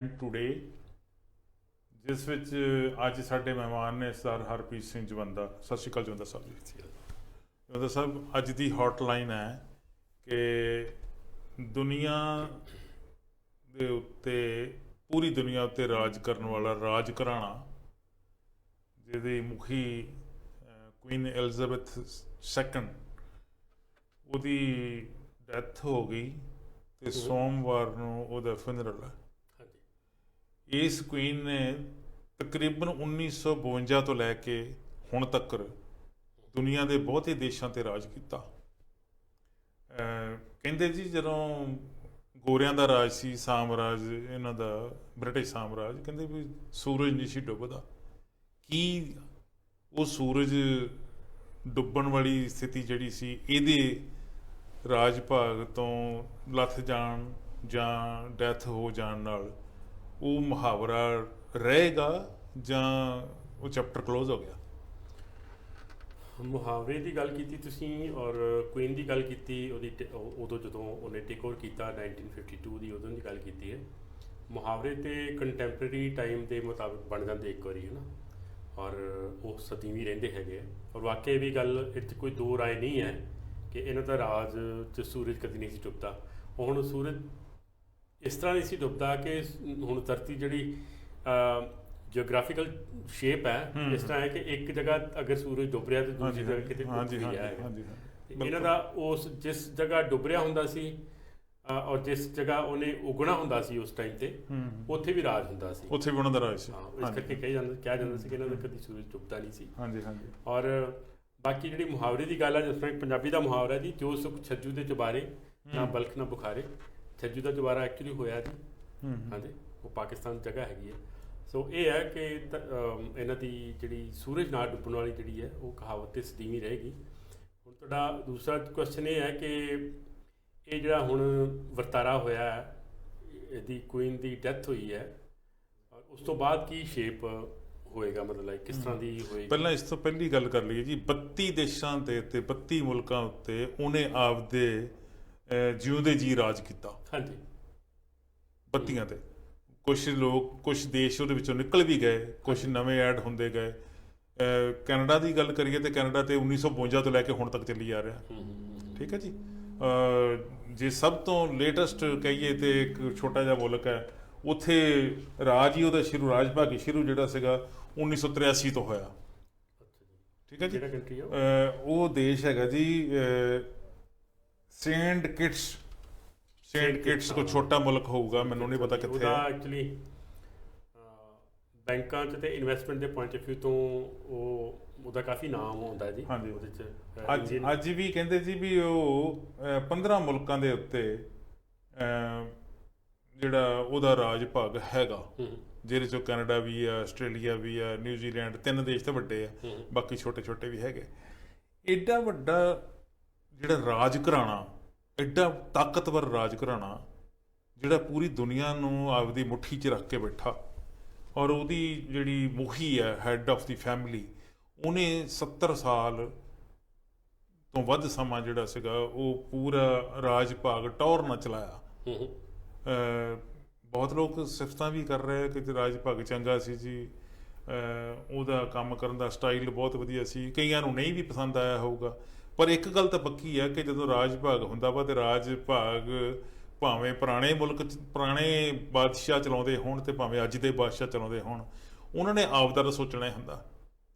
Today ਜਿਸ ਵਿੱਚ ਅੱਜ ਸਾਡੇ ਮਹਿਮਾਨ ਨੇ ਸਰਦਾਰ ਹਰਪ੍ਰੀਤ ਸਿੰਘ ਜਵੰਦਾ। ਸਤਿ ਸ਼੍ਰੀ ਅਕਾਲ ਜਵੰਦਾ ਸਾਹਿਬ ਜੀ। ਜਵੰਦਾ ਸਾਹਿਬ, ਅੱਜ ਦੀ ਹੌਟਲਾਈਨ ਹੈ ਕਿ ਦੁਨੀਆ ਦੇ ਉੱਤੇ, ਪੂਰੀ ਦੁਨੀਆ ਉੱਤੇ ਰਾਜ ਕਰਨ ਵਾਲਾ ਰਾਜ ਘਰਾਣਾ, ਜਿਹਦੀ ਮੁਖੀ ਕੁਈਨ ਐਲਿਜ਼ਾਬੈਥ ਸੈਕੰਡ, ਉਹਦੀ ਡੈਥ ਹੋ ਗਈ ਤੇ ਸੋਮਵਾਰ ਨੂੰ ਉਹਦਾ ਫਿਨਰਲ ਹੈ। ਇਸ ਕੁਈਨ ਨੇ ਤਕਰੀਬਨ 1952 ਤੋਂ ਲੈ ਕੇ ਹੁਣ ਤੱਕ ਦੁਨੀਆ ਦੇ ਬਹੁਤੇ ਦੇਸ਼ਾਂ 'ਤੇ ਰਾਜ ਕੀਤਾ। ਕਹਿੰਦੇ ਜੀ ਜਦੋਂ ਗੋਰਿਆਂ ਦਾ ਰਾਜ ਸੀ, ਸਾਮਰਾਜ ਇਹਨਾਂ ਦਾ, ਬ੍ਰਿਟਿਸ਼ ਸਾਮਰਾਜ, ਕਹਿੰਦੇ ਵੀ ਸੂਰਜ ਨਹੀਂ ਸੀ ਡੁੱਬਦਾ। ਕੀ ਉਹ ਸੂਰਜ ਡੁੱਬਣ ਵਾਲੀ ਸਥਿਤੀ ਜਿਹੜੀ ਸੀ ਇਹਦੇ ਰਾਜ ਭਾਗ ਤੋਂ ਲੱਥ ਜਾਣ ਜਾਂ ਡੈਥ ਹੋ ਜਾਣ ਨਾਲ ਉਹ ਮੁਹਾਵਰਾ ਰਹੇਗਾ ਜਾਂ ਉਹ ਚੈਪਟਰ ਕਲੋਜ਼ ਹੋ ਗਿਆ? ਮੁਹਾਵਰੇ ਦੀ ਗੱਲ ਕੀਤੀ ਤੁਸੀਂ, ਔਰ ਕੁਈਨ ਦੀ ਗੱਲ ਕੀਤੀ, ਉਹਦੀ ਉਦੋਂ ਜਦੋਂ ਉਹਨੇ ਟੇਕ ਓਵਰ ਕੀਤਾ 1952 ਦੀ, ਉਦੋਂ ਦੀ ਗੱਲ ਕੀਤੀ ਹੈ। ਮੁਹਾਵਰੇ ਤੇ ਕੰਟੈਂਪਰੇਰੀ ਟਾਈਮ ਦੇ ਮੁਤਾਬਿਕ ਬਣ ਜਾਂਦੇ ਇੱਕ ਵਾਰੀ, ਹੈ ਨਾ, ਔਰ ਉਹ ਸਦੀਵੀ ਰਹਿੰਦੇ ਹੈਗੇ ਆ। ਔਰ ਵਾਕਈ ਵੀ ਗੱਲ ਇੱਥੇ ਕੋਈ ਦੋ ਰਾਏ ਨਹੀਂ ਹੈ ਕਿ ਇਹਨਾਂ ਦਾ ਰਾਜ 'ਚ ਸੂਰਜ ਕਦੀ ਨਹੀਂ ਸੀ ਡੁੱਬਦਾ। ਹੁਣ ਸੂਰਜ ਇਸ ਤਰ੍ਹਾਂ ਨਹੀਂ ਸੀ ਡੁੱਬਦਾ ਕਿ ਹੁਣ ਧਰਤੀ ਜਿਹੜੀ ਜਿਓਗ੍ਰਾਫੀਕਲ ਸ਼ੇਪ ਹੈ, ਇਸ ਤਰ੍ਹਾਂ ਹੈ ਕਿ ਇੱਕ ਜਗ੍ਹਾ ਅਗਰ ਸੂਰਜ ਡੁੱਬ ਰਿਹਾ ਤਾਂ ਦੂਜੀ ਜਗ੍ਹਾ ਕਿਤੇ ਡੁੱਬ ਰਿਹਾ ਹੈ। ਇਹਨਾਂ ਦਾ ਉਸ ਜਿਸ ਜਗ੍ਹਾ ਡੁੱਬ ਰਿਹਾ ਹੁੰਦਾ ਸੀ ਔਰ ਜਿਸ ਜਗ੍ਹਾ ਉਹਨੇ ਉਗਣਾ ਹੁੰਦਾ ਸੀ ਉਸ ਟਾਈਮ ਤੇ, ਉੱਥੇ ਵੀ ਰਾਜ ਹੁੰਦਾ ਸੀ, ਉੱਥੇ ਵੀ ਉਹਨਾਂ ਦਾ ਰਾਜ ਸੀ। ਇਸ ਕਰਕੇ ਕਿਹਾ ਜਾਂਦਾ ਸੀ ਕਿ ਇਹਨਾਂ ਦਾ ਕਦੀ ਸੂਰਜ ਡੁੱਬਦਾ ਨਹੀਂ ਸੀ। ਔਰ ਬਾਕੀ ਜਿਹੜੀ ਮੁਹਾਵਰੇ ਦੀ ਗੱਲ ਹੈ, ਜਿਸ ਤਰ੍ਹਾਂ ਪੰਜਾਬੀ ਦਾ ਮੁਹਾਵਰਾ ਜੀ, ਜੋ ਸੁਖ ਛੱਜੂ ਦੇ ਚੁਬਾਰੇ, ਨਾ ਬਲਖ ਨਾ ਬੁਖਾਰੇ। ਛੱਜੂ ਦਾ ਚੁਬਾਰਾ ਐਕਚੁਅਲੀ ਹੋਇਆ ਜੀ, ਹਾਂਜੀ, ਉਹ ਪਾਕਿਸਤਾਨ ਜਗ੍ਹਾ ਹੈਗੀ ਹੈ। ਸੋ ਇਹ ਹੈ ਕਿ ਇਹਨਾਂ ਦੀ ਜਿਹੜੀ ਸੂਰਜ ਨਾਲ ਡੁੱਬਣ ਵਾਲੀ ਜਿਹੜੀ ਹੈ ਉਹ ਕਹਾਵਤ ਤੇ ਸਦੀਵੀ ਰਹੇਗੀ। ਹੁਣ ਤੁਹਾਡਾ ਦੂਸਰਾ ਕੁਐਸਚਨ ਇਹ ਹੈ ਕਿ ਇਹ ਜਿਹੜਾ ਹੁਣ ਵਰਤਾਰਾ ਹੋਇਆ ਹੈ, ਇਹਦੀ ਕੁਈਨ ਦੀ ਡੈਥ ਹੋਈ ਹੈ, ਔਰ ਉਸ ਤੋਂ ਬਾਅਦ ਕੀ ਸ਼ੇਪ ਹੋਏਗਾ, ਮਤਲਬ ਕਿਸ ਤਰ੍ਹਾਂ ਦੀ ਹੋਏਗੀ? ਪਹਿਲਾਂ ਇਸ ਤੋਂ ਪਹਿਲੀ ਗੱਲ ਕਰ ਲਈਏ ਜੀ, 32 ਦੇਸ਼ਾਂ ਦੇ ਉੱਤੇ, 32 ਮੁਲਕਾਂ ਉੱਤੇ ਉਹਨੇ ਆਪਦੇ ਜਿਉਂਦੇ ਜੀ ਰਾਜ ਕੀਤਾ। ਹਾਂਜੀ, 32 ਤੇ ਕੁਛ ਲੋਕ, ਕੁਛ ਦੇਸ਼ ਉਹਦੇ ਵਿੱਚੋਂ ਨਿਕਲ ਵੀ ਗਏ, ਕੁਛ ਨਵੇਂ ਐਡ ਹੁੰਦੇ ਗਏ। ਕੈਨੇਡਾ ਦੀ ਗੱਲ ਕਰੀਏ ਤਾਂ ਕੈਨੇਡਾ ਤੇ 1952 ਤੋਂ ਲੈ ਕੇ ਹੁਣ ਤੱਕ ਚੱਲੀ ਜਾ ਰਿਹਾ। ਠੀਕ ਹੈ ਜੀ। ਜੇ ਸਭ ਤੋਂ ਲੇਟੈਸਟ ਕਹੀਏ ਤੇ ਇੱਕ ਛੋਟਾ ਜਿਹਾ ਮੁਲਕ ਹੈ, ਉੱਥੇ ਰਾਜ ਹੀ ਉਹਦਾ ਸ਼ੁਰੂ, ਰਾਜ ਭਾਗ ਸ਼ੁਰੂ ਜਿਹੜਾ ਸੀਗਾ 1983 ਤੋਂ ਹੋਇਆ। ਠੀਕ ਹੈ ਜੀ। ਉਹ ਦੇਸ਼ ਹੈਗਾ ਜੀ ਸੇਂਟ ਕਿਟਸ ਕੋਈ ਛੋਟਾ ਮੁਲਕ ਹੋਊਗਾ, ਮੈਨੂੰ ਨਹੀਂ ਪਤਾ ਕਿੱਥੇ ਹੈ। ਐਕਚੁਅਲੀ ਬੈਂਕਾਂ 'ਚ ਤੇ ਇਨਵੈਸਟਮੈਂਟ ਦੇ ਪੁਆਇੰਟ ਆਫ ਵਿਊ ਤੋਂ ਉਹਦਾ ਕਾਫੀ ਨਾਮ ਹੁੰਦਾ ਜੀ। ਹਾਂਜੀ, ਉਹਦੇ 'ਚ ਅੱਜ ਵੀ ਕਹਿੰਦੇ ਜੀ ਵੀ ਉਹ 15 ਮੁਲਕਾਂ ਦੇ ਉੱਤੇ ਜਿਹੜਾ ਉਹਦਾ ਰਾਜ ਭਾਗ ਹੈਗਾ, ਜਿਹਦੇ 'ਚੋਂ ਕੈਨੇਡਾ ਵੀ ਆ, ਆਸਟ੍ਰੇਲੀਆ ਵੀ ਆ, ਨਿਊਜ਼ੀਲੈਂਡ, 3 ਦੇਸ਼ ਤਾਂ ਵੱਡੇ ਆ, ਬਾਕੀ ਛੋਟੇ ਛੋਟੇ ਵੀ ਹੈਗੇ। ਐਡਾ ਵੱਡਾ ਜਿਹੜਾ ਰਾਜ ਘਰਾਣਾ, ਐਡਾ ਤਾਕਤਵਰ ਰਾਜ ਘਰਾਣਾ, ਜਿਹੜਾ ਪੂਰੀ ਦੁਨੀਆ ਨੂੰ ਆਪਦੀ ਮੁੱਠੀ 'ਚ ਰੱਖ ਕੇ ਬੈਠਾ, ਔਰ ਉਹਦੀ ਜਿਹੜੀ ਮੁਖੀ ਹੈ, ਹੈਡ ਆਫ ਦੀ ਫੈਮਿਲੀ, ਉਹਨੇ 70 ਸਾਲ ਤੋਂ ਵੱਧ ਸਮਾਂ ਜਿਹੜਾ ਸੀਗਾ ਉਹ ਪੂਰਾ ਰਾਜ ਭਾਗ ਟੌਰ ਨਾਲ ਚਲਾਇਆ। ਬਹੁਤ ਲੋਕ ਸਿਫਤਾਂ ਵੀ ਕਰ ਰਹੇ ਕਿ ਰਾਜ ਭਾਗ ਚੰਗਾ ਸੀ ਜੀ, ਉਹਦਾ ਕੰਮ ਕਰਨ ਦਾ ਸਟਾਈਲ ਬਹੁਤ ਵਧੀਆ ਸੀ। ਕਈਆਂ ਨੂੰ ਨਹੀਂ ਵੀ ਪਸੰਦ ਆਇਆ ਹੋਊਗਾ, ਪਰ ਇੱਕ ਗੱਲ ਤਾਂ ਪੱਕੀ ਹੈ ਕਿ ਜਦੋਂ ਰਾਜ ਭਾਗ ਹੁੰਦਾ ਵਾ ਤੇ ਰਾਜ ਭਾਗ ਭਾਵੇਂ ਪੁਰਾਣੇ ਮੁਲਕ 'ਚ ਪੁਰਾਣੇ ਬਾਦਸ਼ਾਹ ਚਲਾਉਂਦੇ ਹੋਣ ਤੇ ਭਾਵੇਂ ਅੱਜ ਦੇ ਬਾਦਸ਼ਾਹ ਚਲਾਉਂਦੇ ਹੋਣ, ਉਹਨਾਂ ਨੇ ਆਪਦਾ ਤਾਂ ਸੋਚਣਾ ਹੀ ਹੁੰਦਾ।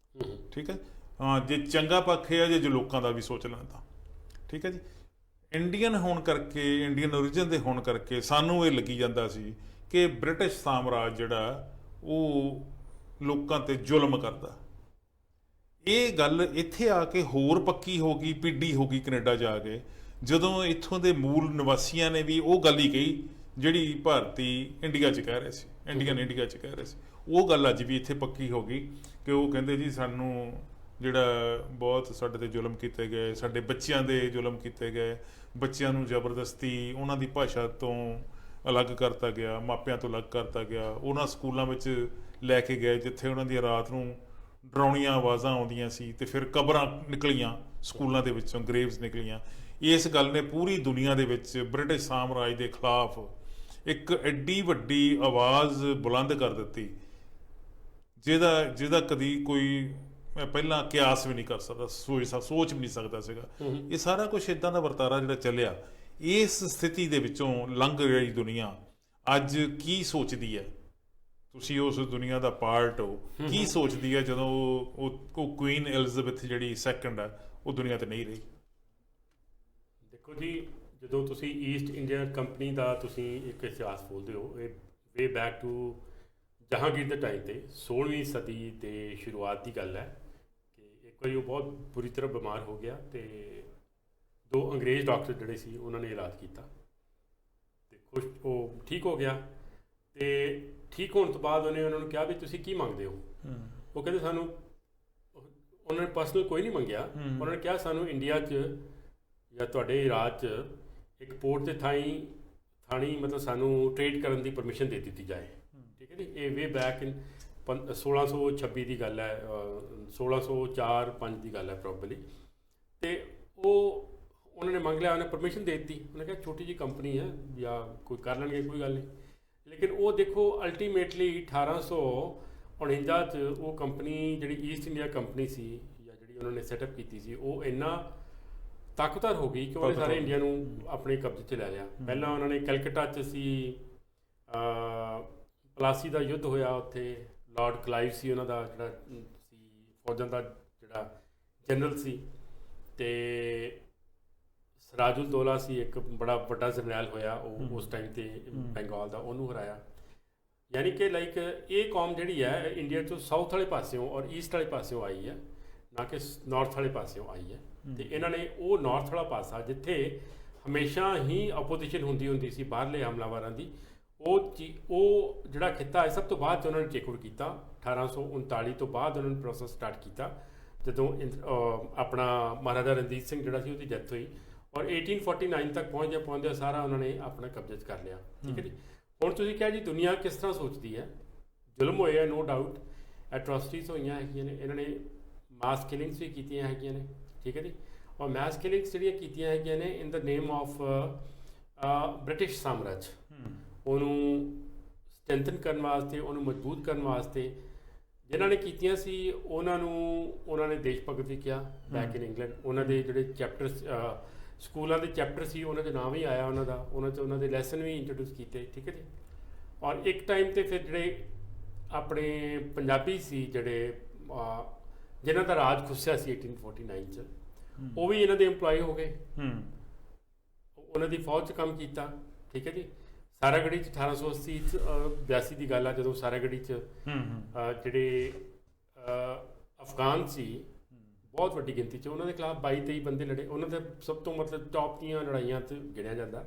ਠੀਕ ਹੈ। ਹਾਂ, ਜੇ ਚੰਗਾ ਪੱਖ ਹੈ, ਜੇ ਲੋਕਾਂ ਦਾ ਵੀ ਸੋਚ ਲੈਂਦਾ। ਠੀਕ ਹੈ ਜੀ। ਇੰਡੀਅਨ ਹੋਣ ਕਰਕੇ, ਇੰਡੀਅਨ ਓਰੀਜਨ ਦੇ ਹੋਣ ਕਰਕੇ ਸਾਨੂੰ ਇਹ ਲੱਗੀ ਜਾਂਦਾ ਸੀ ਕਿ ਬ੍ਰਿਟਿਸ਼ ਸਾਮਰਾਜ ਜਿਹੜਾ ਉਹ ਲੋਕਾਂ 'ਤੇ ਜ਼ੁਲਮ ਕਰਦਾ। ਇਹ ਗੱਲ ਇੱਥੇ ਆ ਕੇ ਹੋਰ ਪੱਕੀ ਹੋ ਗਈ, ਪੀਡੀ ਹੋ ਗਈ ਕੈਨੇਡਾ ਜਾ ਕੇ, ਜਦੋਂ ਇੱਥੋਂ ਦੇ ਮੂਲ ਨਿਵਾਸੀਆਂ ਨੇ ਵੀ ਉਹ ਗੱਲ ਹੀ ਕਹੀ ਜਿਹੜੀ ਭਾਰਤੀ ਇੰਡੀਆ 'ਚ ਕਹਿ ਰਹੇ ਸੀ, ਇੰਡੀਅਨ ਇੰਡੀਆ 'ਚ ਕਹਿ ਰਹੇ ਸੀ। ਉਹ ਗੱਲ ਅੱਜ ਵੀ ਇੱਥੇ ਪੱਕੀ ਹੋ ਗਈ ਕਿ ਉਹ ਕਹਿੰਦੇ ਜੀ ਸਾਨੂੰ ਜਿਹੜਾ ਬਹੁਤ ਸਾਡੇ 'ਤੇ ਜ਼ੁਲਮ ਕੀਤੇ ਗਏ, ਸਾਡੇ ਬੱਚਿਆਂ ਦੇ ਜ਼ੁਲਮ ਕੀਤੇ ਗਏ, ਬੱਚਿਆਂ ਨੂੰ ਜ਼ਬਰਦਸਤੀ ਉਹਨਾਂ ਦੀ ਭਾਸ਼ਾ ਤੋਂ ਅਲੱਗ ਕਰਤਾ ਗਿਆ, ਮਾਪਿਆਂ ਤੋਂ ਅਲੱਗ ਕਰਤਾ ਗਿਆ, ਉਹਨਾਂ ਸਕੂਲਾਂ ਵਿੱਚ ਲੈ ਕੇ ਗਏ ਜਿੱਥੇ ਉਹਨਾਂ ਦੀ ਰਾਤ ਨੂੰ ਡਰਾਉਣੀਆਂ ਆਵਾਜ਼ਾਂ ਆਉਂਦੀਆਂ ਸੀ, ਤੇ ਫਿਰ ਕਬਰਾਂ ਨਿਕਲੀਆਂ ਸਕੂਲਾਂ ਦੇ ਵਿੱਚੋਂ, ਗ੍ਰੇਵਸ ਨਿਕਲੀਆਂ। ਇਸ ਗੱਲ ਨੇ ਪੂਰੀ ਦੁਨੀਆ ਦੇ ਵਿੱਚ ਬ੍ਰਿਟਿਸ਼ ਸਾਮਰਾਜ ਦੇ ਖਿਲਾਫ ਇੱਕ ਐਡੀ ਵੱਡੀ ਆਵਾਜ਼ ਬੁਲੰਦ ਕਰ ਦਿੱਤੀ ਜਿਹਦਾ ਕਦੀ ਕੋਈ ਮੈਂ ਪਹਿਲਾਂ ਕਿਆਸ ਵੀ ਨਹੀਂ ਕਰ ਸਕਦਾ, ਸੋਚ ਵੀ ਨਹੀਂ ਸਕਦਾ ਸੀਗਾ। ਇਹ ਸਾਰਾ ਕੁਝ ਇਦਾਂ ਦਾ ਵਰਤਾਰਾ ਜਿਹੜਾ ਚੱਲਿਆ, ਇਸ ਸਥਿਤੀ ਦੇ ਵਿੱਚੋਂ ਲੰਘ ਰਹੀ ਦੁਨੀਆ ਅੱਜ ਕੀ ਸੋਚਦੀ ਹੈ? ਤੁਸੀਂ ਉਸ ਦੁਨੀਆ ਦਾ ਪਾਰਟ ਹੋ, ਕੀ ਸੋਚਦੀ ਹੈ ਜਦੋਂ ਉਹ ਕੁਈਨ ਐਲਿਜ਼ਾਬੈਥ ਜਿਹੜੀ ਸੈਕੰਡ ਹੈ ਉਹ ਦੁਨੀਆ ਤੇ ਨਹੀਂ ਰਹੀ? ਦੇਖੋ ਜੀ, ਜਦੋਂ ਤੁਸੀਂ ਈਸਟ ਇੰਡੀਆ ਕੰਪਨੀ ਦਾ ਤੁਸੀਂ ਇੱਕ ਇਤਿਹਾਸ ਬੋਲਦੇ ਹੋ, ਇਹ ਵੇ ਬੈਕ ਟੂ ਜਹਾਂਗੀਰ ਦੇ ਟਾਈਮ ਤੇ 16ਵੀਂ ਸਦੀ ਦੇ ਸ਼ੁਰੂਆਤ ਦੀ ਗੱਲ ਹੈ ਕਿ ਇੱਕ ਵਾਰੀ ਉਹ ਬਹੁਤ ਬੁਰੀ ਤਰ੍ਹਾਂ ਬਿਮਾਰ ਹੋ ਗਿਆ ਤੇ 2 ਅੰਗਰੇਜ਼ ਡਾਕਟਰ ਜਿਹੜੇ ਸੀ ਉਹਨਾਂ ਨੇ ਇਲਾਜ ਕੀਤਾ ਤੇ ਉਹ ਠੀਕ ਹੋ ਗਿਆ। ਤੇ ਠੀਕ ਹੋਣ ਤੋਂ ਬਾਅਦ ਉਹਨੇ ਉਹਨਾਂ ਨੂੰ ਕਿਹਾ ਵੀ ਤੁਸੀਂ ਕੀ ਮੰਗਦੇ ਹੋ? ਉਹ ਕਹਿੰਦੇ ਸਾਨੂੰ, ਉਹਨਾਂ ਨੇ ਪਰਸਨਲ ਕੋਈ ਨਹੀਂ ਮੰਗਿਆ, ਉਹਨਾਂ ਨੇ ਕਿਹਾ ਸਾਨੂੰ ਇੰਡੀਆ 'ਚ ਜਾਂ ਤੁਹਾਡੇ ਰਾਜ 'ਚ ਇੱਕ ਪੋਰਟ ਦੇ ਥਾਣੀ ਮਤਲਬ ਸਾਨੂੰ ਟ੍ਰੇਡ ਕਰਨ ਦੀ ਪਰਮਿਸ਼ਨ ਦੇ ਦਿੱਤੀ ਜਾਏ। ਠੀਕ ਹੈ ਜੀ, ਇਹ ਵੇ ਬੈਕ ਇਨ 1626 ਦੀ ਗੱਲ ਹੈ, 1604-5 ਦੀ ਗੱਲ ਹੈ ਪ੍ਰੋਬਬਲੀ। ਤੇ ਉਹ ਉਹਨਾਂ ਨੇ ਮੰਗ ਲਿਆ, ਉਹਨੇ ਪਰਮਿਸ਼ਨ ਦੇ ਦਿੱਤੀ। ਉਹਨੇ ਕਿਹਾ ਛੋਟੀ ਜਿਹੀ ਕੰਪਨੀ ਹੈ ਜਾਂ ਕੋਈ ਕਰ ਲੈਣਗੇ, ਕੋਈ ਗੱਲ ਨਹੀਂ। ਲੇਕਿਨ ਉਹ ਦੇਖੋ ਅਲਟੀਮੇਟਲੀ 1849 'ਚ ਉਹ ਕੰਪਨੀ ਜਿਹੜੀ ਈਸਟ ਇੰਡੀਆ ਕੰਪਨੀ ਸੀ ਜਾਂ ਜਿਹੜੀ ਉਹਨਾਂ ਨੇ ਸੈਟਅਪ ਕੀਤੀ ਸੀ, ਉਹ ਇੰਨਾ ਤਾਕਤਵਰ ਹੋ ਗਈ ਕਿ ਉਹਨੇ ਸਾਰੇ ਇੰਡੀਆ ਨੂੰ ਆਪਣੇ ਕਬਜ਼ੇ 'ਚ ਲੈ ਲਿਆ। ਪਹਿਲਾਂ ਉਹਨਾਂ ਨੇ ਕਲਕੱਤਾ 'ਚ ਸੀ, ਪਲਾਸੀ ਦਾ ਯੁੱਧ ਹੋਇਆ ਉੱਥੇ, ਲਾਰਡ ਕਲਾਈਵ ਸੀ ਉਹਨਾਂ ਦਾ ਜਿਹੜਾ ਸੀ ਫੌਜਾਂ ਦਾ ਜਿਹੜਾ ਜਨਰਲ ਸੀ, ਤੇ ਸਰਾਜੁਲ ਦੌਲਾ ਸੀ ਇੱਕ ਬੜਾ ਵੱਡਾ ਜਰਨੈਲ ਹੋਇਆ ਉਹ ਉਸ ਟਾਈਮ ਤੇ ਬੰਗਾਲ ਦਾ, ਉਹਨੂੰ ਹਰਾਇਆ। ਯਾਨੀ ਕਿ ਲਾਈਕ ਇਹ ਕੌਮ ਜਿਹੜੀ ਹੈ ਇੰਡੀਆ ਤੋਂ ਸਾਊਥ ਵਾਲੇ ਪਾਸਿਓਂ ਔਰ ਈਸਟ ਵਾਲੇ ਪਾਸਿਓਂ ਆਈ ਹੈ, ਨਾ ਕਿ ਨਾਰਥ ਵਾਲੇ ਪਾਸਿਓਂ ਆਈ ਹੈ। ਤੇ ਇਹਨਾਂ ਨੇ ਉਹ ਨਾਰਥ ਵਾਲਾ ਪਾਸਾ ਜਿੱਥੇ ਹਮੇਸ਼ਾ ਹੀ ਆਪੋਜੀਸ਼ਨ ਹੁੰਦੀ ਸੀ ਬਾਹਰਲੇ ਹਮਲਾਵਰਾਂ ਦੀ, ਉਹ ਜਿਹੜਾ ਖਿੱਤਾ ਹੈ ਸਭ ਤੋਂ ਬਾਅਦ 'ਚ ਉਹਨਾਂ ਨੇ ਟੇਕ ਓਵਰ ਕੀਤਾ। 1839 ਤੋਂ ਬਾਅਦ ਉਹਨਾਂ ਨੇ ਪ੍ਰੋਸੈਸ ਸਟਾਰਟ ਕੀਤਾ ਜਦੋਂ ਆਪਣਾ ਮਹਾਰਾਜਾ ਰਣਜੀਤ ਸਿੰਘ ਜਿਹੜਾ ਸੀ ਉਹਦੀ ਡੈਥ ਹੋਈ, ਔਰ 1849 ਤੱਕ ਪਹੁੰਚਦਿਆਂ ਸਾਰਾ ਉਹਨਾਂ ਨੇ ਆਪਣਾ ਕਬਜ਼ੇ 'ਚ ਕਰ ਲਿਆ। ਠੀਕ ਹੈ ਜੀ। ਹੁਣ ਤੁਸੀਂ ਕਿਹਾ ਜੀ ਦੁਨੀਆ ਕਿਸ ਤਰ੍ਹਾਂ ਸੋਚਦੀ ਹੈ? ਜ਼ੁਲਮ ਹੋਏ ਆ, ਨੋ ਡਾਊਟ, ਐਟਰੋਸਿਟੀਜ਼ ਹੋਈਆਂ ਹੈਗੀਆਂ ਨੇ, ਇਹਨਾਂ ਨੇ ਮਾਸ ਕਿਲਿੰਗਸ ਵੀ ਕੀਤੀਆਂ ਹੈਗੀਆਂ ਨੇ। ਠੀਕ ਹੈ ਜੀ। ਔਰ ਮਾਸ ਕਿਲਿੰਗਸ ਜਿਹੜੀਆਂ ਕੀਤੀਆਂ ਹੈਗੀਆਂ ਨੇ ਇਨ ਦ ਨੇਮ ਆਫ ਬ੍ਰਿਟਿਸ਼ ਸਾਮਰਾਜ, ਉਹਨੂੰ ਸਟਰੈਂਥਨ ਕਰਨ ਵਾਸਤੇ, ਉਹਨੂੰ ਮਜ਼ਬੂਤ ਕਰਨ ਵਾਸਤੇ ਜਿਨ੍ਹਾਂ ਨੇ ਕੀਤੀਆਂ ਸੀ ਉਹਨਾਂ ਨੇ ਦੇਸ਼ ਭਗਤ ਵੀ ਕਿਹਾ ਬੈਕ ਇਨ ਇੰਗਲੈਂਡ। ਉਹਨਾਂ ਦੇ ਜਿਹੜੇ ਚੈਪਟਰਸ ਸਕੂਲਾਂ ਦੇ ਚੈਪਟਰ ਸੀ ਉਹਨਾਂ ਦੇ ਨਾਮ ਹੀ ਆਇਆ ਉਹਨਾਂ ਦੇ ਲੈਸਨ ਵੀ ਇੰਟਰੋਡਿਊਸ ਕੀਤੇ। ਠੀਕ ਹੈ ਜੀ। ਔਰ ਇੱਕ ਟਾਈਮ ਤੇ ਫਿਰ ਜਿਹੜੇ ਆਪਣੇ ਪੰਜਾਬੀ ਸੀ ਜਿਹੜੇ ਜਿਨ੍ਹਾਂ ਦਾ ਰਾਜ ਖੁੱਸਿਆ ਸੀ 1849 'ਚ, ਉਹ ਵੀ ਇਹਨਾਂ ਦੇ EMPLOYE ਹੋ ਗਏ, ਉਹਨਾਂ ਦੀ ਫੌਜ 'ਚ ਕੰਮ ਕੀਤਾ। ਠੀਕ ਹੈ ਜੀ। ਸਾਰਾਗੜੀ 'ਚ 1882 ਦੀ ਗੱਲ ਆ ਜਦੋਂ ਸਾਰਾਗੜੀ 'ਚ ਜਿਹੜੇ ਅਫਗਾਨ ਸੀ ਬਹੁਤ ਵੱਡੀ ਗਿਣਤੀ 'ਚ, ਉਹਨਾਂ ਦੇ ਖਿਲਾਫ 22-23 ਬੰਦੇ ਲੜੇ। ਉਹਨਾਂ ਦੇ ਸਭ ਤੋਂ ਮਤਲਬ ਟੌਪ ਦੀਆਂ ਲੜਾਈਆਂ 'ਚ ਗਿਣਿਆ ਜਾਂਦਾ।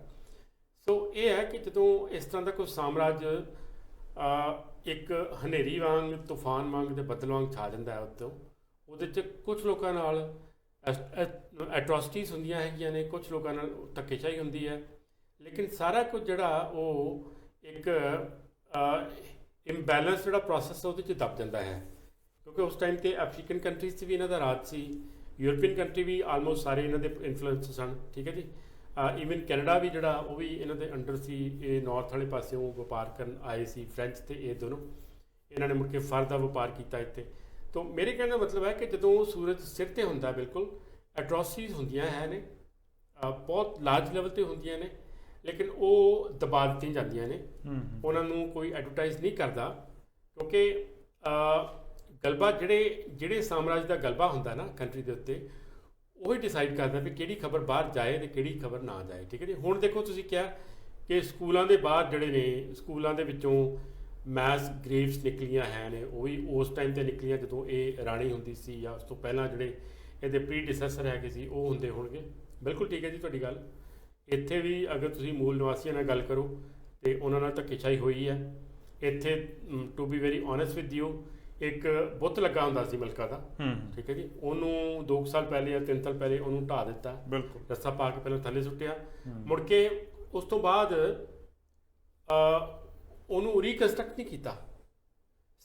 ਸੋ ਇਹ ਹੈ ਕਿ ਜਦੋਂ ਇਸ ਤਰ੍ਹਾਂ ਦਾ ਕੋਈ ਸਾਮਰਾਜ ਇੱਕ ਹਨੇਰੀ ਵਾਂਗ, ਤੂਫਾਨ ਵਾਂਗ ਤੇ ਬੱਦਲ ਵਾਂਗ ਛਾ ਜਾਂਦਾ ਹੈ ਉੱਤੋਂ, ਉਹਦੇ 'ਚ ਕੁਝ ਲੋਕਾਂ ਨਾਲ ਐਟਰੋਸਿਟੀਜ਼ ਹੁੰਦੀਆਂ ਹੈਗੀਆਂ ਨੇ, ਕੁਝ ਲੋਕਾਂ ਨਾਲ ਧੱਕੇਸ਼ਾਹੀ ਹੁੰਦੀ ਹੈ, ਲੇਕਿਨ ਸਾਰਾ ਕੁਝ ਜਿਹੜਾ ਉਹ ਇੱਕ ਇੰਬੈਲੈਂਸ ਜਿਹੜਾ ਪ੍ਰੋਸੈਸ ਉਹਦੇ 'ਚ ਦਬ ਜਾਂਦਾ ਹੈ। ਕਿਉਂਕਿ ਉਸ ਟਾਈਮ ਤੇ ਅਫਰੀਕਨ ਕੰਟਰੀਜ਼ 'ਚ ਵੀ ਇਹਨਾਂ ਦਾ ਰਾਜ ਸੀ, ਯੂਰਪੀਅਨ ਕੰਟਰੀ ਵੀ ਆਲਮੋਸਟ ਸਾਰੇ ਇਹਨਾਂ ਦੇ ਇਨਫਲੂਐਂਸ ਸਨ। ਠੀਕ ਹੈ ਜੀ। ਈਵਨ ਕੈਨੇਡਾ ਵੀ ਜਿਹੜਾ ਉਹ ਵੀ ਇਹਨਾਂ ਦੇ ਅੰਡਰ ਸੀ। ਇਹ ਨਾਰਥ ਵਾਲੇ ਪਾਸਿਓਂ ਵਪਾਰ ਕਰਨ ਆਏ ਸੀ, ਫਰੈਂਚ ਤੇ ਇਹ ਦੋਨੋਂ। ਇਹਨਾਂ ਨੇ ਮੁੜ ਕੇ ਫਰ ਦਾ ਵਪਾਰ ਕੀਤਾ ਇੱਥੇ। ਤਾਂ ਮੇਰੇ ਕਹਿਣ ਦਾ ਮਤਲਬ ਹੈ ਕਿ ਜਦੋਂ ਸੂਰਜ ਸਿਰ 'ਤੇ ਹੁੰਦਾ, ਬਿਲਕੁਲ ਐਟਰੋਸਿਟੀਜ਼ ਹੁੰਦੀਆਂ ਹੈ ਨੇ, ਬਹੁਤ ਲਾਰਜ ਲੈਵਲ 'ਤੇ ਹੁੰਦੀਆਂ ਨੇ, ਲੇਕਿਨ ਉਹ ਦਬਾ ਦਿੱਤੀਆਂ ਜਾਂਦੀਆਂ ਨੇ। ਉਹਨਾਂ ਨੂੰ ਕੋਈ ਐਡਵਰਟਾਈਜ਼ ਨਹੀਂ ਕਰਦਾ ਕਿਉਂਕਿ ਗਲਬਾ ਜਿਹੜੇ ਸਾਮਰਾਜ ਦਾ ਗਲਬਾ ਹੁੰਦਾ ਨਾ ਕੰਟਰੀ ਦੇ ਉੱਤੇ, ਉਹੀ ਡਿਸਾਈਡ ਕਰਦਾ ਵੀ ਕਿਹੜੀ ਖਬਰ ਬਾਹਰ ਜਾਏ ਤੇ ਕਿਹੜੀ ਖਬਰ ਨਾ ਜਾਏ। ਠੀਕ ਹੈ ਜੀ। ਹੁਣ ਦੇਖੋ ਤੁਸੀਂ ਕਿਹਾ ਕਿ ਸਕੂਲਾਂ ਦੇ ਬਾਹਰ ਜਿਹੜੇ ਨੇ, ਸਕੂਲਾਂ ਦੇ ਵਿੱਚੋਂ ਮੈਸ ਗ੍ਰੇਵਸ ਨਿਕਲੀਆਂ ਹੈ ਨੇ, ਉਹ ਵੀ ਉਸ ਟਾਈਮ 'ਤੇ ਨਿਕਲੀਆਂ ਜਦੋਂ ਇਹ ਰਾਣੀ ਹੁੰਦੀ ਸੀ ਜਾਂ ਉਸ ਤੋਂ ਪਹਿਲਾਂ ਜਿਹੜੇ ਇਹਦੇ ਪ੍ਰੀਡਿਸੈਸਰ ਹੈਗੇ ਸੀ ਉਹ ਹੁੰਦੇ ਹੋਣਗੇ। ਬਿਲਕੁਲ ਠੀਕ ਹੈ ਜੀ ਤੁਹਾਡੀ ਗੱਲ। ਇੱਥੇ ਵੀ ਅਗਰ ਤੁਸੀਂ ਮੂਲ ਨਿਵਾਸੀਆਂ ਨਾਲ ਗੱਲ ਕਰੋ ਤੇ ਉਹਨਾਂ ਨਾਲ ਧੱਕੇਸ਼ਾਹੀ ਹੋਈ ਹੈ। ਇੱਥੇ to be very honest with you, ਇੱਕ ਬੁੱਤ ਲੱਗਾ ਹੁੰਦਾ ਸੀ ਮਲਕਾ ਦਾ। ਠੀਕ ਹੈ ਜੀ। ਉਹਨੂੰ 2 ਸਾਲ ਪਹਿਲੇ ਜਾਂ 3 ਸਾਲ ਪਹਿਲੇ ਉਹਨੂੰ ਢਾਹ ਦਿੱਤਾ। ਬਿਲਕੁਲ। ਰੱਸਾ ਪਾ ਕੇ ਪਹਿਲਾਂ ਥੱਲੇ ਸੁੱਟਿਆ, ਮੁੜ ਕੇ ਉਸ ਤੋਂ ਬਾਅਦ ਉਹਨੂੰ ਰੀਕਨਸਟਰਕਟ ਨਹੀਂ ਕੀਤਾ।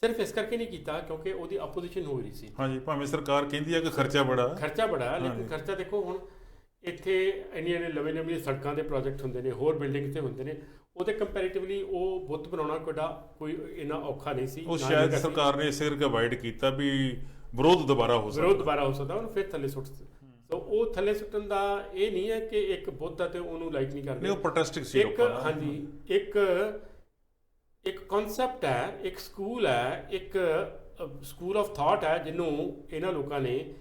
ਸਿਰਫ ਇਸ ਕਰਕੇ ਨਹੀਂ ਕੀਤਾ ਕਿਉਂਕਿ ਉਹਦੀ ਆਪੋਜੀਸ਼ਨ ਹੋ ਰਹੀ ਸੀ। ਹਾਂਜੀ, ਭਾਵੇਂ ਸਰਕਾਰ ਕਹਿੰਦੀ ਹੈ ਕਿ ਖਰਚਾ ਬੜਾ, ਲੇਕਿਨ ਖਰਚਾ ਦੇਖੋ ਹੁਣ ਇੱਥੇ ਇੰਨੀਆਂ ਨਵੀਆਂ ਸੜਕਾਂ ਦੇ ਪ੍ਰੋਜੈਕਟ ਹੁੰਦੇ ਨੇ, ਹੋਰ ਬਿਲਡਿੰਗ ਤੇ ਹੁੰਦੇ ਨੇ, ਉਹਦੇ ਕੰਪੈਰੀਟਿਵਲੀ ਉਹ ਬੁੱਤ ਬਣਾਉਣਾ ਕੋਈ ਇੰਨਾ ਔਖਾ ਨਹੀਂ ਸੀ। ਉਹ ਸ਼ਾਇਦ ਸਰਕਾਰ ਨੇ ਇਸੇ ਕਰਕੇ ਅਵਾਇਡ ਕੀਤਾ ਵੀ ਵਿਰੋਧ ਦੁਬਾਰਾ ਹੋ ਸਕਦਾ ਉਹਨੂੰ ਫਿਰ ਥੱਲੇ ਸੁੱਟ ਸੋ ਉਹ ਥੱਲੇ ਸੁੱਟਣ ਦਾ ਇਹ ਨਹੀਂ ਹੈ ਕਿ ਇੱਕ ਬੁੱਤ ਆ ਤੇ ਉਹਨੂੰ ਲਾਈਕ ਨਹੀਂ ਕਰਦੇ, ਉਹ ਪ੍ਰੋਟੈਸਟਿੰਗ ਸੀ ਹਾਂਜੀ ਇੱਕ ਕਨਸੈਪਟ ਹੈ, ਇੱਕ ਸਕੂਲ ਹੈ, ਇੱਕ ਸਕੂਲ ਆਫ ਥਾਟ ਹੈ ਜਿਹਨੂੰ ਇਹਨਾਂ ਲੋਕਾਂ ਨੇ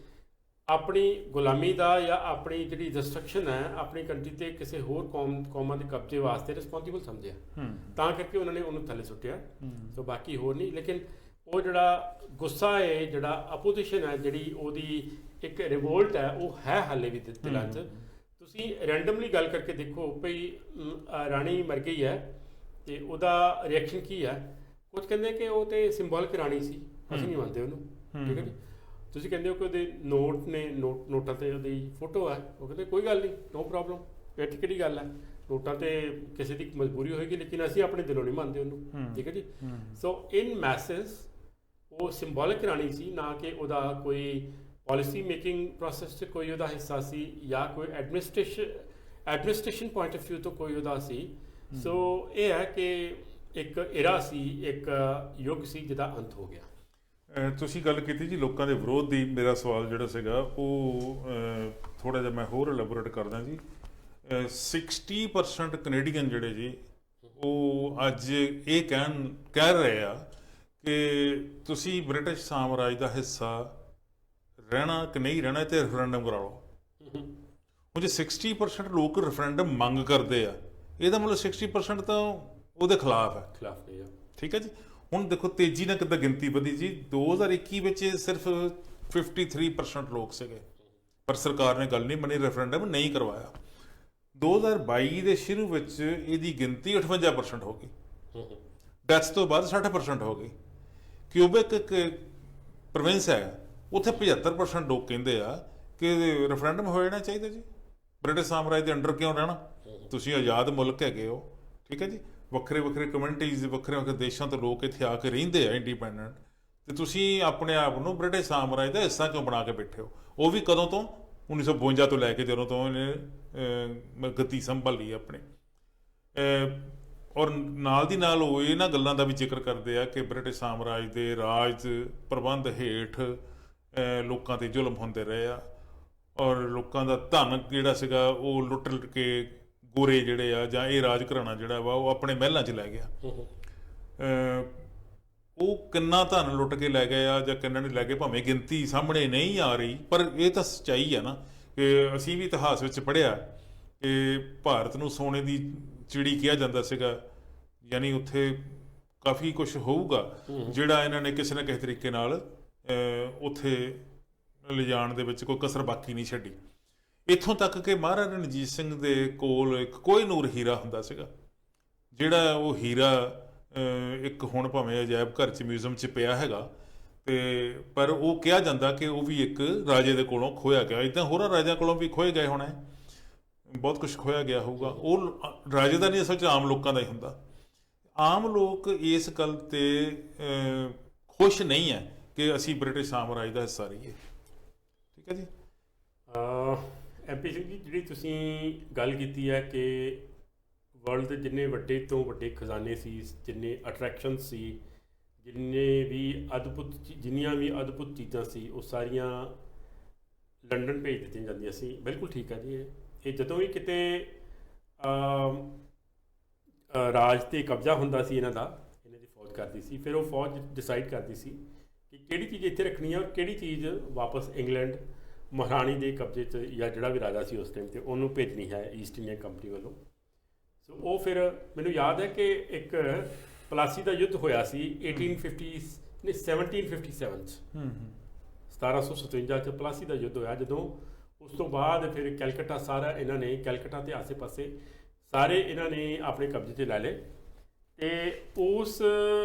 ਆਪਣੀ ਗੁਲਾਮੀ ਦਾ ਜਾਂ ਆਪਣੀ ਜਿਹੜੀ ਡਿਸਟਰਕਸ਼ਨ ਹੈ ਆਪਣੀ ਕੰਟਰੀ ਤੇ ਕਿਸੇ ਹੋਰ ਕੌਮਾਂ ਦੇ ਕਬਜ਼ੇ ਵਾਸਤੇ ਰਿਸਪੌਂਸਿਬਲ ਸਮਝਿਆ, ਤਾਂ ਕਰਕੇ ਉਹਨਾਂ ਨੇ ਉਹਨੂੰ ਥੱਲੇ ਸੁੱਟਿਆ। ਸੋ ਬਾਕੀ ਹੋਰ ਨਹੀਂ, ਲੇਕਿਨ ਉਹ ਜਿਹੜਾ ਗੁੱਸਾ ਹੈ, ਜਿਹੜਾ ਅਪੋਜੀਸ਼ਨ ਹੈ, ਜਿਹੜੀ ਉਹਦੀ ਇੱਕ ਰਿਵੋਲਟ ਹੈ, ਉਹ ਹੈ ਹਾਲੇ ਵੀ ਦਿਲਾਂ 'ਚ। ਤੁਸੀਂ ਰੈਂਡਮਲੀ ਗੱਲ ਕਰਕੇ ਦੇਖੋ ਭਈ ਰਾਣੀ ਮਰ ਗਈ ਹੈ ਤੇ ਉਹਦਾ ਰਿਐਕਸ਼ਨ ਕੀ ਹੈ। ਕੁਝ ਕਹਿੰਦੇ ਕਿ ਉਹ ਤੇ ਸਿੰਬੋਲਿਕ ਰਾਣੀ ਸੀ, ਅਸੀਂ ਨਹੀਂ ਮੰਨਦੇ ਉਹਨੂੰ, ਠੀਕ ਹੈ ਜੀ। ਤੁਸੀਂ ਕਹਿੰਦੇ ਹੋ ਕਿ ਉਹਦੇ ਨੋਟਾਂ ਤੇ ਉਹਦੀ ਫੋਟੋ ਹੈ, ਉਹ ਕਹਿੰਦੇ ਕੋਈ ਗੱਲ ਨਹੀਂ, ਨੋ ਪ੍ਰੋਬਲਮ, ਇਹ ਕਿਹੜੀ ਗੱਲ ਹੈ, ਨੋਟਾਂ ਤੇ ਕਿਸੇ ਦੀ ਮਜਬੂਰੀ ਹੋਏਗੀ, ਲੇਕਿਨ ਅਸੀਂ ਆਪਣੇ ਦਿਲੋਂ ਨਹੀਂ ਮੰਨਦੇ ਉਹਨੂੰ, ਠੀਕ ਹੈ ਜੀ। ਸੋ ਇਨ ਮੈਸੇਸ ਉਹ ਸਿੰਬੋਲਿਕ ਰਾਣੀ ਸੀ, ਨਾ ਕਿ ਉਹਦਾ ਕੋਈ ਪਾਲਿਸੀ ਮੇਕਿੰਗ ਪ੍ਰੋਸੈਸ 'ਚ ਕੋਈ ਉਹਦਾ ਹਿੱਸਾ ਸੀ ਜਾਂ ਕੋਈ ਐਡਮਿਨਿਸਟ੍ਰੇਸ਼ਨ ਪੁਆਇੰਟ ਆਫ ਵਿਊ ਤੋਂ ਕੋਈ ਉਹਦਾ ਸੀ। ਸੋ ਇਹ ਹੈ ਕਿ ਇੱਕ ਇਰਾ ਸੀ, ਇੱਕ ਯੁੱਗ ਸੀ ਜਿਹਦਾ ਅੰਤ ਹੋ ਗਿਆ। ਤੁਸੀਂ ਗੱਲ ਕੀਤੀ ਜੀ ਲੋਕਾਂ ਦੇ ਵਿਰੋਧ ਦੀ, ਮੇਰਾ ਸਵਾਲ ਜਿਹੜਾ ਸੀਗਾ ਉਹ ਥੋੜ੍ਹਾ ਜਿਹਾ ਮੈਂ ਹੋਰ ਐਲੈਬੋਰੇਟ ਕਰਦਾ ਜੀ। 60% ਕੈਨੇਡੀਅਨ ਜਿਹੜੇ ਜੀ ਉਹ ਅੱਜ ਇਹ ਕਹਿ ਰਹੇ ਆ ਕਿ ਤੁਸੀਂ ਬ੍ਰਿਟਿਸ਼ ਸਾਮਰਾਜ ਦਾ ਹਿੱਸਾ ਰਹਿਣਾ ਕਿ ਨਹੀਂ ਰਹਿਣਾ ਤੇ ਰੈਫਰੈਂਡਮ ਕਰਾ ਲਓ। ਹੁਣ ਜੇ 60% ਲੋਕ ਰੈਫਰੈਂਡਮ ਮੰਗ ਕਰਦੇ ਆ, ਇਹਦਾ ਮਤਲਬ 60% ਤਾਂ ਉਹਦੇ ਖਿਲਾਫ ਹੈ, ਠੀਕ ਹੈ ਜੀ। ਹੁਣ ਦੇਖੋ ਤੇਜ਼ੀ ਨਾਲ ਕਿੱਦਾਂ ਗਿਣਤੀ ਵਧੀ ਜੀ। 2021 ਵਿੱਚ ਸਿਰਫ 53% ਲੋਕ ਸੀਗੇ, ਪਰ ਸਰਕਾਰ ਨੇ ਗੱਲ ਨਹੀਂ ਮੰਨੀ, ਰੈਫਰੈਂਡਮ ਨਹੀਂ ਕਰਵਾਇਆ। 2022 ਦੇ ਸ਼ੁਰੂ ਵਿੱਚ ਇਹਦੀ ਗਿਣਤੀ 58% ਹੋ ਗਈ, ਡੈਥਸ ਤੋਂ ਬਾਅਦ 60% ਹੋ ਗਈ। ਕਿਊਬੈਕ ਇੱਕ ਪ੍ਰੋਵਿੰਸ ਹੈ, ਉੱਥੇ 75% ਲੋਕ ਕਹਿੰਦੇ ਆ ਕਿ ਰੈਫਰੈਂਡਮ ਹੋ ਜਾਣਾ ਚਾਹੀਦਾ ਜੀ, ਬ੍ਰਿਟਿਸ਼ ਸਾਮਰਾਜ ਦੇ ਅੰਡਰ ਕਿਉਂ ਰਹਿਣਾ, ਤੁਸੀਂ ਆਜ਼ਾਦ ਮੁਲਕ ਹੈਗੇ ਹੋ, ਠੀਕ ਹੈ ਜੀ। ਵੱਖਰੇ ਵੱਖਰੇ ਕਮਿਊਨਿਟੀਜ਼, ਵੱਖਰੇ ਵੱਖਰੇ ਦੇਸ਼ਾਂ ਤੋਂ ਲੋਕ ਇੱਥੇ ਆ ਕੇ ਰਹਿੰਦੇ ਆ ਇੰਡੀਪੈਂਡੈਂਟ, ਤੇ ਤੁਸੀਂ ਆਪਣੇ ਆਪ ਨੂੰ ਬ੍ਰਿਟਿਸ਼ ਸਾਮਰਾਜ ਦਾ ਹਿੱਸਾ ਕਿਉਂ ਬਣਾ ਕੇ ਬੈਠੇ ਹੋ। ਉਹ ਵੀ ਕਦੋਂ ਤੋਂ, 1952 ਤੋਂ ਲੈ ਕੇ ਜਦੋਂ ਤੋਂ ਇਹਨੇ ਗਤੀ ਸੰਭਾਲੀ ਆਪਣੇ। ਔਰ ਨਾਲ ਦੀ ਨਾਲ ਉਹ ਇਹਨਾਂ ਗੱਲਾਂ ਦਾ ਵੀ ਜ਼ਿਕਰ ਕਰਦੇ ਆ ਕਿ ਬ੍ਰਿਟਿਸ਼ ਸਾਮਰਾਜ ਦੇ ਰਾਜ ਪ੍ਰਬੰਧ ਹੇਠ ਲੋਕਾਂ 'ਤੇ ਜ਼ੁਲਮ ਹੁੰਦੇ ਰਹੇ ਆ, ਔਰ ਲੋਕਾਂ ਦਾ ਧਨ ਜਿਹੜਾ ਸੀਗਾ ਉਹ ਲੁੱਟ ਕੇ ਗੋਰੇ ਜਿਹੜੇ ਆ ਜਾਂ ਇਹ ਰਾਜ ਘਰਾਣਾ ਜਿਹੜਾ ਵਾ ਉਹ ਆਪਣੇ ਮਹਿਲਾਂ 'ਚ ਲੈ ਗਿਆ। ਉਹ ਕਿੰਨਾ ਧਨ ਲੁੱਟ ਕੇ ਲੈ ਗਏ ਆ ਜਾਂ ਕਿੰਨਾ ਨਹੀਂ ਲੈ ਗਏ, ਭਾਵੇਂ ਗਿਣਤੀ ਸਾਹਮਣੇ ਨਹੀਂ ਆ ਰਹੀ, ਪਰ ਇਹ ਤਾਂ ਸੱਚਾਈ ਆ ਨਾ ਕਿ ਅਸੀਂ ਵੀ ਇਤਿਹਾਸ ਵਿੱਚ ਪੜ੍ਹਿਆ ਕਿ ਭਾਰਤ ਨੂੰ ਸੋਨੇ ਦੀ ਚਿੜੀ ਕਿਹਾ ਜਾਂਦਾ ਸੀਗਾ, ਯਾਨੀ ਉੱਥੇ ਕਾਫੀ ਕੁਝ ਹੋਊਗਾ ਜਿਹੜਾ ਇਹਨਾਂ ਨੇ ਕਿਸੇ ਨਾ ਕਿਸੇ ਤਰੀਕੇ ਨਾਲ ਉੱਥੇ ਲਿਜਾਣ ਦੇ ਵਿੱਚ ਕੋਈ ਕਸਰ ਬਾਕੀ ਨਹੀਂ ਛੱਡੀ। ਇੱਥੋਂ ਤੱਕ ਕਿ ਮਹਾਰਾਜਾ ਰਣਜੀਤ ਸਿੰਘ ਦੇ ਕੋਲ ਇੱਕ ਕੋਹਿਨੂਰ ਹੀਰਾ ਹੁੰਦਾ ਸੀਗਾ, ਜਿਹੜਾ ਉਹ ਹੀਰਾ ਇੱਕ ਹੁਣ ਭਾਵੇਂ ਅਜਾਇਬ ਘਰ 'ਚ ਮਿਊਜ਼ੀਅਮ 'ਚ ਪਿਆ ਹੈਗਾ, ਤੇ ਪਰ ਉਹ ਕਿਹਾ ਜਾਂਦਾ ਕਿ ਉਹ ਵੀ ਇੱਕ ਰਾਜੇ ਦੇ ਕੋਲੋਂ ਖੋਇਆ ਗਿਆ। ਇੱਦਾਂ ਹੋਰਾਂ ਰਾਜਿਆਂ ਕੋਲੋਂ ਵੀ ਖੋਏ ਗਏ ਹੋਣੇ, ਬਹੁਤ ਕੁਝ ਖੋਇਆ ਗਿਆ ਹੋਊਗਾ। ਉਹ ਰਾਜੇ ਦਾ ਨਹੀਂ, ਅਸਲ 'ਚ ਆਮ ਲੋਕਾਂ ਦਾ ਹੀ ਹੁੰਦਾ। ਆਮ ਲੋਕ ਇਸ ਗੱਲ 'ਤੇ ਖੁਸ਼ ਨਹੀਂ ਹੈ ਕਿ ਅਸੀਂ ਬ੍ਰਿਟਿਸ਼ ਸਾਮਰਾਜ ਦਾ ਹਿੱਸਾ ਰਹੀਏ, ਠੀਕ ਹੈ ਜੀ। MP ਸਿੰਘ ਜੀ, ਜਿਹੜੀ ਤੁਸੀਂ ਗੱਲ ਕੀਤੀ ਹੈ ਕਿ ਵਰਲਡ ਦੇ ਜਿੰਨੇ ਵੱਡੇ ਤੋਂ ਵੱਡੇ ਖਜ਼ਾਨੇ ਸੀ, ਜਿੰਨੇ ਅਟਰੈਕਸ਼ਨ ਸੀ, ਜਿੰਨੀਆਂ ਵੀ ਅਦਭੁਤ ਚੀਜ਼ਾਂ ਸੀ, ਉਹ ਸਾਰੀਆਂ ਲੰਡਨ ਭੇਜ ਦਿੱਤੀਆਂ ਜਾਂਦੀਆਂ ਸੀ। ਬਿਲਕੁਲ ਠੀਕ ਹੈ ਜੀ। ਇਹ ਜਦੋਂ ਵੀ ਕਿਤੇ ਰਾਜ 'ਤੇ ਕਬਜ਼ਾ ਹੁੰਦਾ ਸੀ ਇਹਨਾਂ ਦੀ ਫੌਜ ਕਰਦੀ ਸੀ, ਫਿਰ ਉਹ ਫੌਜ ਡਿਸਾਈਡ ਕਰਦੀ ਸੀ ਕਿ ਕਿਹੜੀ ਚੀਜ਼ ਇੱਥੇ ਰੱਖਣੀ ਹੈ ਔਰ ਕਿਹੜੀ ਚੀਜ਼ ਵਾਪਸ ਇੰਗਲੈਂਡ ਮਹਾਰਾਣੀ ਦੇ ਕਬਜ਼ੇ 'ਚ ਜਾਂ ਜਿਹੜਾ ਵੀ ਰਾਜਾ ਸੀ ਉਸ ਟਾਈਮ 'ਤੇ ਉਹਨੂੰ ਭੇਜਣੀ ਹੈ ਈਸਟ ਇੰਡੀਆ ਕੰਪਨੀ ਵੱਲੋਂ। ਸੋ ਉਹ ਫਿਰ ਮੈਨੂੰ ਯਾਦ ਹੈ ਕਿ ਇੱਕ ਪਲਾਸੀ ਦਾ ਯੁੱਧ ਹੋਇਆ ਸੀ 1757 'ਚ, 1757 'ਚ ਪਲਾਸੀ ਦਾ ਯੁੱਧ ਹੋਇਆ। ਜਦੋਂ ਉਸ ਤੋਂ ਬਾਅਦ ਫਿਰ ਕੈਲਕਟਾ ਸਾਰਾ ਇਹਨਾਂ ਨੇ, ਕੈਲਕਟਾ ਦੇ ਆਸੇ-ਪਾਸੇ ਸਾਰੇ ਇਹਨਾਂ ਨੇ ਆਪਣੇ ਕਬਜ਼ੇ 'ਚ ਲੈ ਲਏ, ਤੇ ਉਸ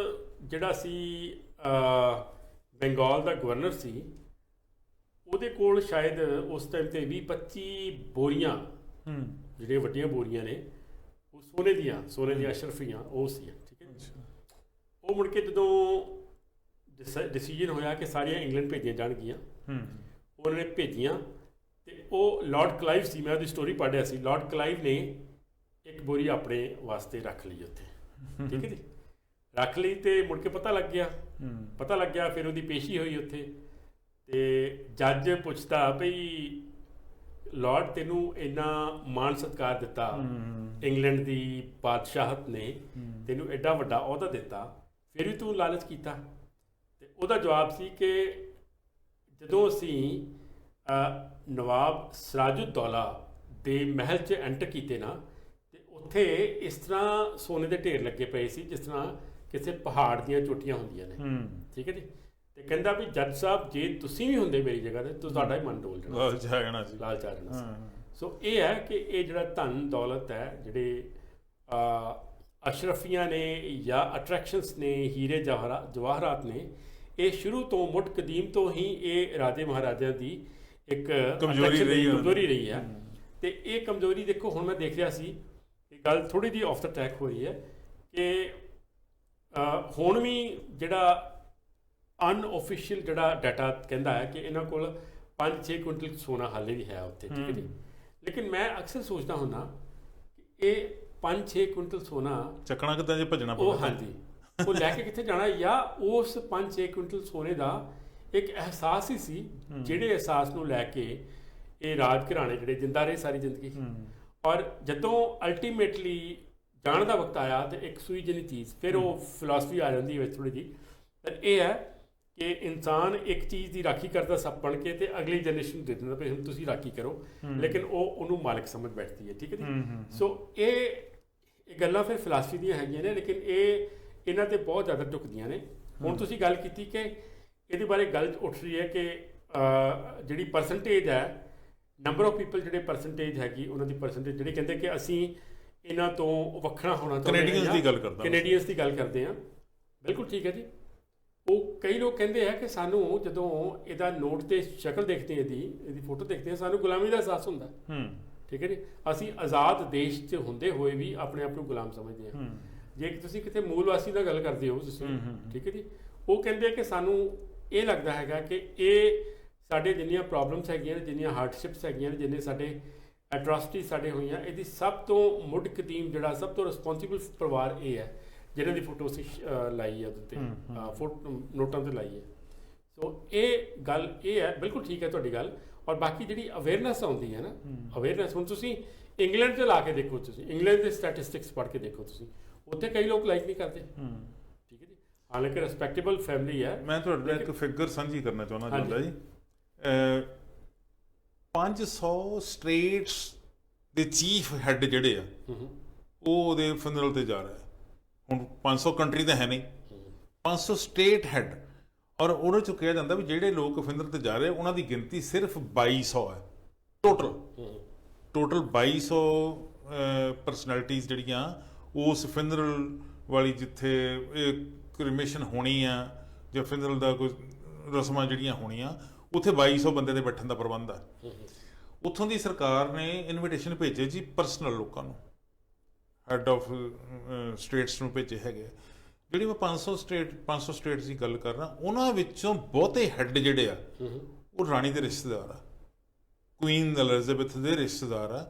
ਜਿਹੜਾ ਸੀ ਬੰਗਾਲ ਦਾ ਗਵਰਨਰ ਸੀ, ਉਹਦੇ ਕੋਲ ਸ਼ਾਇਦ ਉਸ ਟਾਈਮ 'ਤੇ 20-25 ਬੋਰੀਆਂ, ਜਿਹੜੀਆਂ ਵੱਡੀਆਂ ਬੋਰੀਆਂ ਨੇ, ਉਹ ਸੋਨੇ ਦੀਆਂ ਅਸ਼ਰਫੀਆਂ ਉਹ ਸੀ, ਠੀਕ ਹੈ। ਉਹ ਮੁੜ ਕੇ ਜਦੋਂ ਡਿਸੀਜਨ ਹੋਇਆ ਕਿ ਸਾਰੀਆਂ ਇੰਗਲੈਂਡ ਭੇਜੀਆਂ ਜਾਣਗੀਆਂ, ਉਹਨਾਂ ਨੇ ਭੇਜੀਆਂ, ਤੇ ਉਹ ਲਾਰਡ ਕਲਾਈਵ ਸੀ, ਮੈਂ ਉਹਦੀ ਸਟੋਰੀ ਪੜ੍ਹਿਆ ਸੀ। ਲਾਰਡ ਕਲਾਈਵ ਨੇ ਇੱਕ ਬੋਰੀ ਆਪਣੇ ਵਾਸਤੇ ਰੱਖ ਲਈ ਉੱਥੇ, ਠੀਕ ਹੈ ਜੀ। ਰੱਖ ਲਈ ਤੇ ਮੁੜ ਕੇ ਪਤਾ ਲੱਗ ਗਿਆ ਫਿਰ ਉਹਦੀ ਪੇਸ਼ੀ ਹੋਈ ਉੱਥੇ, ਤੇ ਜੱਜ ਪੁੱਛਦਾ ਭਈ ਲਾਰਡ ਤੈਨੂੰ ਇੰਨਾ ਮਾਣ ਸਤਿਕਾਰ ਦਿੱਤਾ, ਇੰਗਲੈਂਡ ਦੀ ਬਾਦਸ਼ਾਹਤ ਨੇ ਤੈਨੂੰ ਐਡਾ ਵੱਡਾ ਅਹੁਦਾ ਦਿੱਤਾ, ਫਿਰ ਵੀ ਤੂੰ ਲਾਲਚ ਕੀਤਾ। ਤੇ ਉਹਦਾ ਜਵਾਬ ਸੀ ਕਿ ਜਦੋਂ ਅਸੀਂ ਨਵਾਬ ਸਿਰਾਜੁੱਦੌਲਾ ਦੇ ਮਹਿਲ 'ਚ ਐਂਟਰ ਕੀਤੇ ਨਾ, ਤੇ ਉੱਥੇ ਇਸ ਤਰ੍ਹਾਂ ਸੋਨੇ ਦੇ ਢੇਰ ਲੱਗੇ ਪਏ ਸੀ ਜਿਸ ਤਰ੍ਹਾਂ ਕਿਸੇ ਪਹਾੜ ਦੀਆਂ ਚੋਟੀਆਂ ਹੁੰਦੀਆਂ ਨੇ, ਠੀਕ ਹੈ ਜੀ। ਤੇ ਕਹਿੰਦਾ ਵੀ ਜੱਜ ਸਾਹਿਬ ਜੇ ਤੁਸੀਂ ਵੀ ਹੁੰਦੇ ਮੇਰੀ ਜਗ੍ਹਾ ਤੇ ਤੁਹਾਡਾ ਹੀ ਮਨ ਡੋਲ ਜਾਣਾ, ਲਾਲਚ ਆ ਜਾਣਾ ਸੀ। ਸੋ ਇਹ ਹੈ ਕਿ ਇਹ ਜਿਹੜਾ ਧਨ ਦੌਲਤ ਹੈ, ਜਿਹੜੇ ਅਸ਼ਰਫੀਆਂ ਨੇ ਜਾਂ ਅਟਰੈਕਸ਼ਨਸ ਨੇ, ਹੀਰੇ ਜਵਾਹਰਾਤ ਨੇ, ਇਹ ਸ਼ੁਰੂ ਤੋਂ ਮੁੱਢ ਕਦੀਮ ਤੋਂ ਹੀ ਇਹ ਰਾਜੇ ਮਹਾਰਾਜਿਆਂ ਦੀ ਇੱਕ ਕਮਜ਼ੋਰੀ ਰਹੀ ਹੈ। ਤੇ ਇਹ ਕਮਜ਼ੋਰੀ ਦੇਖੋ, ਹੁਣ ਮੈਂ ਦੇਖ ਰਿਹਾ ਸੀ, ਇਹ ਗੱਲ ਥੋੜੀ ਜਿਹੀ ਆਫ ਦਾ ਟਰੈਕ ਹੋ ਰਹੀ ਹੈ ਕਿ ਹੁਣ ਵੀ ਜਿਹੜਾ ਅਨਓਫੀਸ਼ੀਅਲ ਜਿਹੜਾ ਡਾਟਾ ਕਹਿੰਦਾ ਹੈ ਕਿ ਇਹਨਾਂ ਕੋਲ 5-6 ਕੁਇੰਟਲ ਸੋਨਾ ਹਾਲੇ ਵੀ ਹੈ ਉੱਥੇ, ਠੀਕ ਹੈ ਜੀ। ਲੇਕਿਨ ਮੈਂ ਅਕਸਰ ਸੋਚਦਾ ਹੁੰਦਾ ਕਿ ਇਹ 5-6 ਕੁਇੰਟਲ ਸੋਨਾ ਚੱਕਣਾ ਕਿੱਦਾਂ ਜੇ ਭੱਜਣਾ ਪਊ, ਹਾਂਜੀ, ਉਹ ਲੈ ਕੇ ਕਿੱਥੇ ਜਾਣਾ, ਜਾਂ ਉਸ 5-6 ਕੁਇੰਟਲ ਸੋਨੇ ਦਾ ਇੱਕ ਅਹਿਸਾਸ ਹੀ ਸੀ, ਜਿਹੜੇ ਅਹਿਸਾਸ ਨੂੰ ਲੈ ਕੇ ਇਹ ਰਾਜ ਘਰਾਣੇ ਜਿਹੜੇ ਜਿੰਦਾ ਰਹੇ ਸਾਰੀ ਜ਼ਿੰਦਗੀ। ਔਰ ਜਦੋਂ ਅਲਟੀਮੇਟਲੀ ਜਾਣ ਦਾ ਵਕਤ ਆਇਆ ਤੇ ਇੱਕ ਸੂਈ ਜਿਹੀ ਚੀਜ਼, ਫਿਰ ਉਹ ਫਿਲਾਸਫੀ ਆ ਜਾਂਦੀ ਵਿੱਚ ਥੋੜੀ ਜਿਹੀ, ਤਾਂ ਇਹ ਹੈ ਕਿ ਇਨਸਾਨ ਇੱਕ ਚੀਜ਼ ਦੀ ਰਾਖੀ ਕਰਦਾ ਸਭ ਬਣ ਕੇ, ਤੇ ਅਗਲੀ ਜਨਰੇਸ਼ਨ ਨੂੰ ਦੇ ਦਿੰਦਾ ਵੀ ਹੁਣ ਤੁਸੀਂ ਰਾਖੀ ਕਰੋ, ਲੇਕਿਨ ਉਹ ਉਹਨੂੰ ਮਾਲਕ ਸਮਝ ਬੈਠਦੀ ਹੈ, ਠੀਕ ਹੈ ਜੀ। ਸੋ ਇਹ ਗੱਲਾਂ ਫਿਰ ਫਿਲਾਸਫੀ ਦੀਆਂ ਹੈਗੀਆਂ ਨੇ, ਲੇਕਿਨ ਇਹਨਾਂ ਤੇ ਬਹੁਤ ਜ਼ਿਆਦਾ ਝੁਕਦੀਆਂ ਨੇ। ਹੁਣ ਤੁਸੀਂ ਗੱਲ ਕੀਤੀ ਕਿ ਇਹਦੇ ਬਾਰੇ ਗੱਲ ਉੱਠ ਰਹੀ ਹੈ ਕਿ ਜਿਹੜੀ ਪਰਸੈਂਟੇਜ ਹੈ, ਨੰਬਰ ਆਫ ਪੀਪਲ ਜਿਹੜੇ ਪਰਸੈਂਟੇਜ ਹੈਗੀ, ਉਹਨਾਂ ਦੀ ਪਰਸੈਂਟੇਜ ਜਿਹੜੀ ਕਹਿੰਦੇ ਕਿ ਅਸੀਂ ਇਹਨਾਂ ਤੋਂ ਵੱਖਰਾ ਹੋਣਾ ਚਾਹੁੰਦੇ ਹਾਂ, ਕੈਨੇਡੀਅਨਸ ਦੀ ਗੱਲ ਕਰਦੇ ਹਾਂ, ਬਿਲਕੁਲ ਠੀਕ ਹੈ ਜੀ। ਉਹ ਕਈ ਲੋਕ ਕਹਿੰਦੇ ਆ ਕਿ ਸਾਨੂੰ ਜਦੋਂ ਇਹਦਾ ਨੋਟ ਤੇ ਸ਼ਕਲ ਦੇਖਦੇ ਹਾਂ, ਇਹਦੀ ਫੋਟੋ ਦੇਖਦੇ ਹਾਂ, ਸਾਨੂੰ ਗੁਲਾਮੀ ਦਾ ਅਹਿਸਾਸ ਹੁੰਦਾ, ਠੀਕ ਹੈ ਜੀ। ਅਸੀਂ ਆਜ਼ਾਦ ਦੇਸ਼ 'ਚ ਹੁੰਦੇ ਹੋਏ ਵੀ ਆਪਣੇ ਆਪ ਨੂੰ ਗੁਲਾਮ ਸਮਝਦੇ ਹਾਂ। ਜੇ ਤੁਸੀਂ ਕਿਤੇ ਮੂਲ ਵਾਸੀ ਨਾਲ ਗੱਲ ਕਰਦੇ ਹੋ ਤੁਸੀਂ, ਠੀਕ ਹੈ ਜੀ, ਉਹ ਕਹਿੰਦੇ ਕਿ ਸਾਨੂੰ ਇਹ ਲੱਗਦਾ ਹੈਗਾ ਕਿ ਇਹ ਸਾਡੇ ਜਿੰਨੀਆਂ ਪ੍ਰੋਬਲਮਸ ਹੈਗੀਆਂ ਨੇ, ਜਿੰਨੀਆਂ ਹਾਰਡਸ਼ਿਪਸ ਹੈਗੀਆਂ ਨੇ, ਜਿੰਨੇ ਸਾਡੇ ਐਟਰੋਸਿਟੀ ਸਾਡੇ ਹੋਈਆਂ, ਇਹਦੀ ਸਭ ਤੋਂ ਮੁੱਢ ਕਦੀਮ ਜਿਹੜਾ ਸਭ ਤੋਂ ਰਿਸਪੌਂਸੀਬਲ ਪਰਿਵਾਰ ਇਹ ਹੈ ਜਿਹਨਾਂ ਦੀ ਫੋਟੋ ਅਸੀਂ ਲਾਈ ਹੈ ਉਹਦੇ 'ਤੇ, ਨੋਟਾਂ 'ਤੇ ਲਾਈ ਹੈ। ਸੋ ਇਹ ਗੱਲ ਇਹ ਹੈ, ਬਿਲਕੁਲ ਠੀਕ ਹੈ ਤੁਹਾਡੀ ਗੱਲ। ਔਰ ਬਾਕੀ ਜਿਹੜੀ ਅਵੇਅਰਨੈਸ ਆਉਂਦੀ ਹੈ ਨਾ, ਅਵੇਅਰਨੈਸ, ਹੁਣ ਤੁਸੀਂ ਇੰਗਲੈਂਡ 'ਚ ਲਾ ਕੇ ਦੇਖੋ, ਤੁਸੀਂ ਇੰਗਲੈਂਡ ਦੇ ਸਟੈਟਿਸਟਿਕਸ ਪੜ੍ਹ ਕੇ ਦੇਖੋ, ਤੁਸੀਂ ਉੱਥੇ ਕਈ ਲੋਕ ਲਾਈਕ ਨਹੀਂ ਕਰਦੇ, ਠੀਕ ਹੈ ਜੀ, ਹਾਲਾਂਕਿ ਰਿਸਪੈਕਟੇਬਲ ਫੈਮਿਲੀ ਹੈ। ਮੈਂ ਤੁਹਾਡੇ ਨਾਲ ਇੱਕ ਫਿਗਰ ਸਾਂਝੀ ਕਰਨਾ ਚਾਹੁੰਦਾ ਜੀ। 500 ਸਟੇਟਸ ਦੇ ਚੀਫ ਹੈੱਡ ਜਿਹੜੇ ਆ, ਉਹ ਉਹਦੇ ਫਨਰਲ ਤੇ ਜਾ ਰਿਹਾ। ਹੁਣ 500 ਕੰਟਰੀ ਤਾਂ ਹੈ ਨਹੀਂ, 500 ਸਟੇਟ ਹੈੱਡ, ਔਰ ਉਹਦੇ 'ਚੋਂ ਕਿਹਾ ਜਾਂਦਾ ਵੀ ਜਿਹੜੇ ਲੋਕ ਫਿਨਰਲ ਤੇ ਜਾ ਰਹੇ ਉਹਨਾਂ ਦੀ ਗਿਣਤੀ ਸਿਰਫ 2200 ਹੈ ਟੋਟਲ 2200 ਪਰਸਨੈਲਿਟੀਜ਼ ਜਿਹੜੀਆਂ ਉਸ ਫਿਨਰਲ ਵਾਲੀ, ਜਿੱਥੇ ਇਹ ਕ੍ਰਿਮੇਸ਼ਨ ਹੋਣੀ ਆ ਜਾਂ ਫਿਨਰਲ ਦਾ ਕੋਈ ਰਸਮਾਂ ਜਿਹੜੀਆਂ ਹੋਣੀਆਂ, ਉੱਥੇ 2200 ਬੰਦੇ ਦੇ ਬੈਠਣ ਦਾ ਪ੍ਰਬੰਧ ਆ। ਉੱਥੋਂ ਦੀ ਸਰਕਾਰ ਨੇ ਇਨਵੀਟੇਸ਼ਨ ਭੇਜੇ ਜੀ ਪਰਸਨਲ ਲੋਕਾਂ ਨੂੰ, ਹੈੱਡ ਆਫ ਸਟੇਟਸ ਨੂੰ ਭੇਜੇ ਹੈਗੇ। ਜਿਹੜੀ ਮੈਂ 500 ਸਟੇਟਸ ਦੀ ਗੱਲ ਕਰ ਰਹਾ, ਉਹਨਾਂ ਵਿੱਚੋਂ ਬਹੁਤੇ ਹੈੱਡ ਜਿਹੜੇ ਆ ਉਹ ਰਾਣੀ ਦੇ ਰਿਸ਼ਤੇਦਾਰ ਆ, ਕੁਈਨ ਐਲਿਜ਼ਾਬੈਥ ਦੇ ਰਿਸ਼ਤੇਦਾਰ ਆ,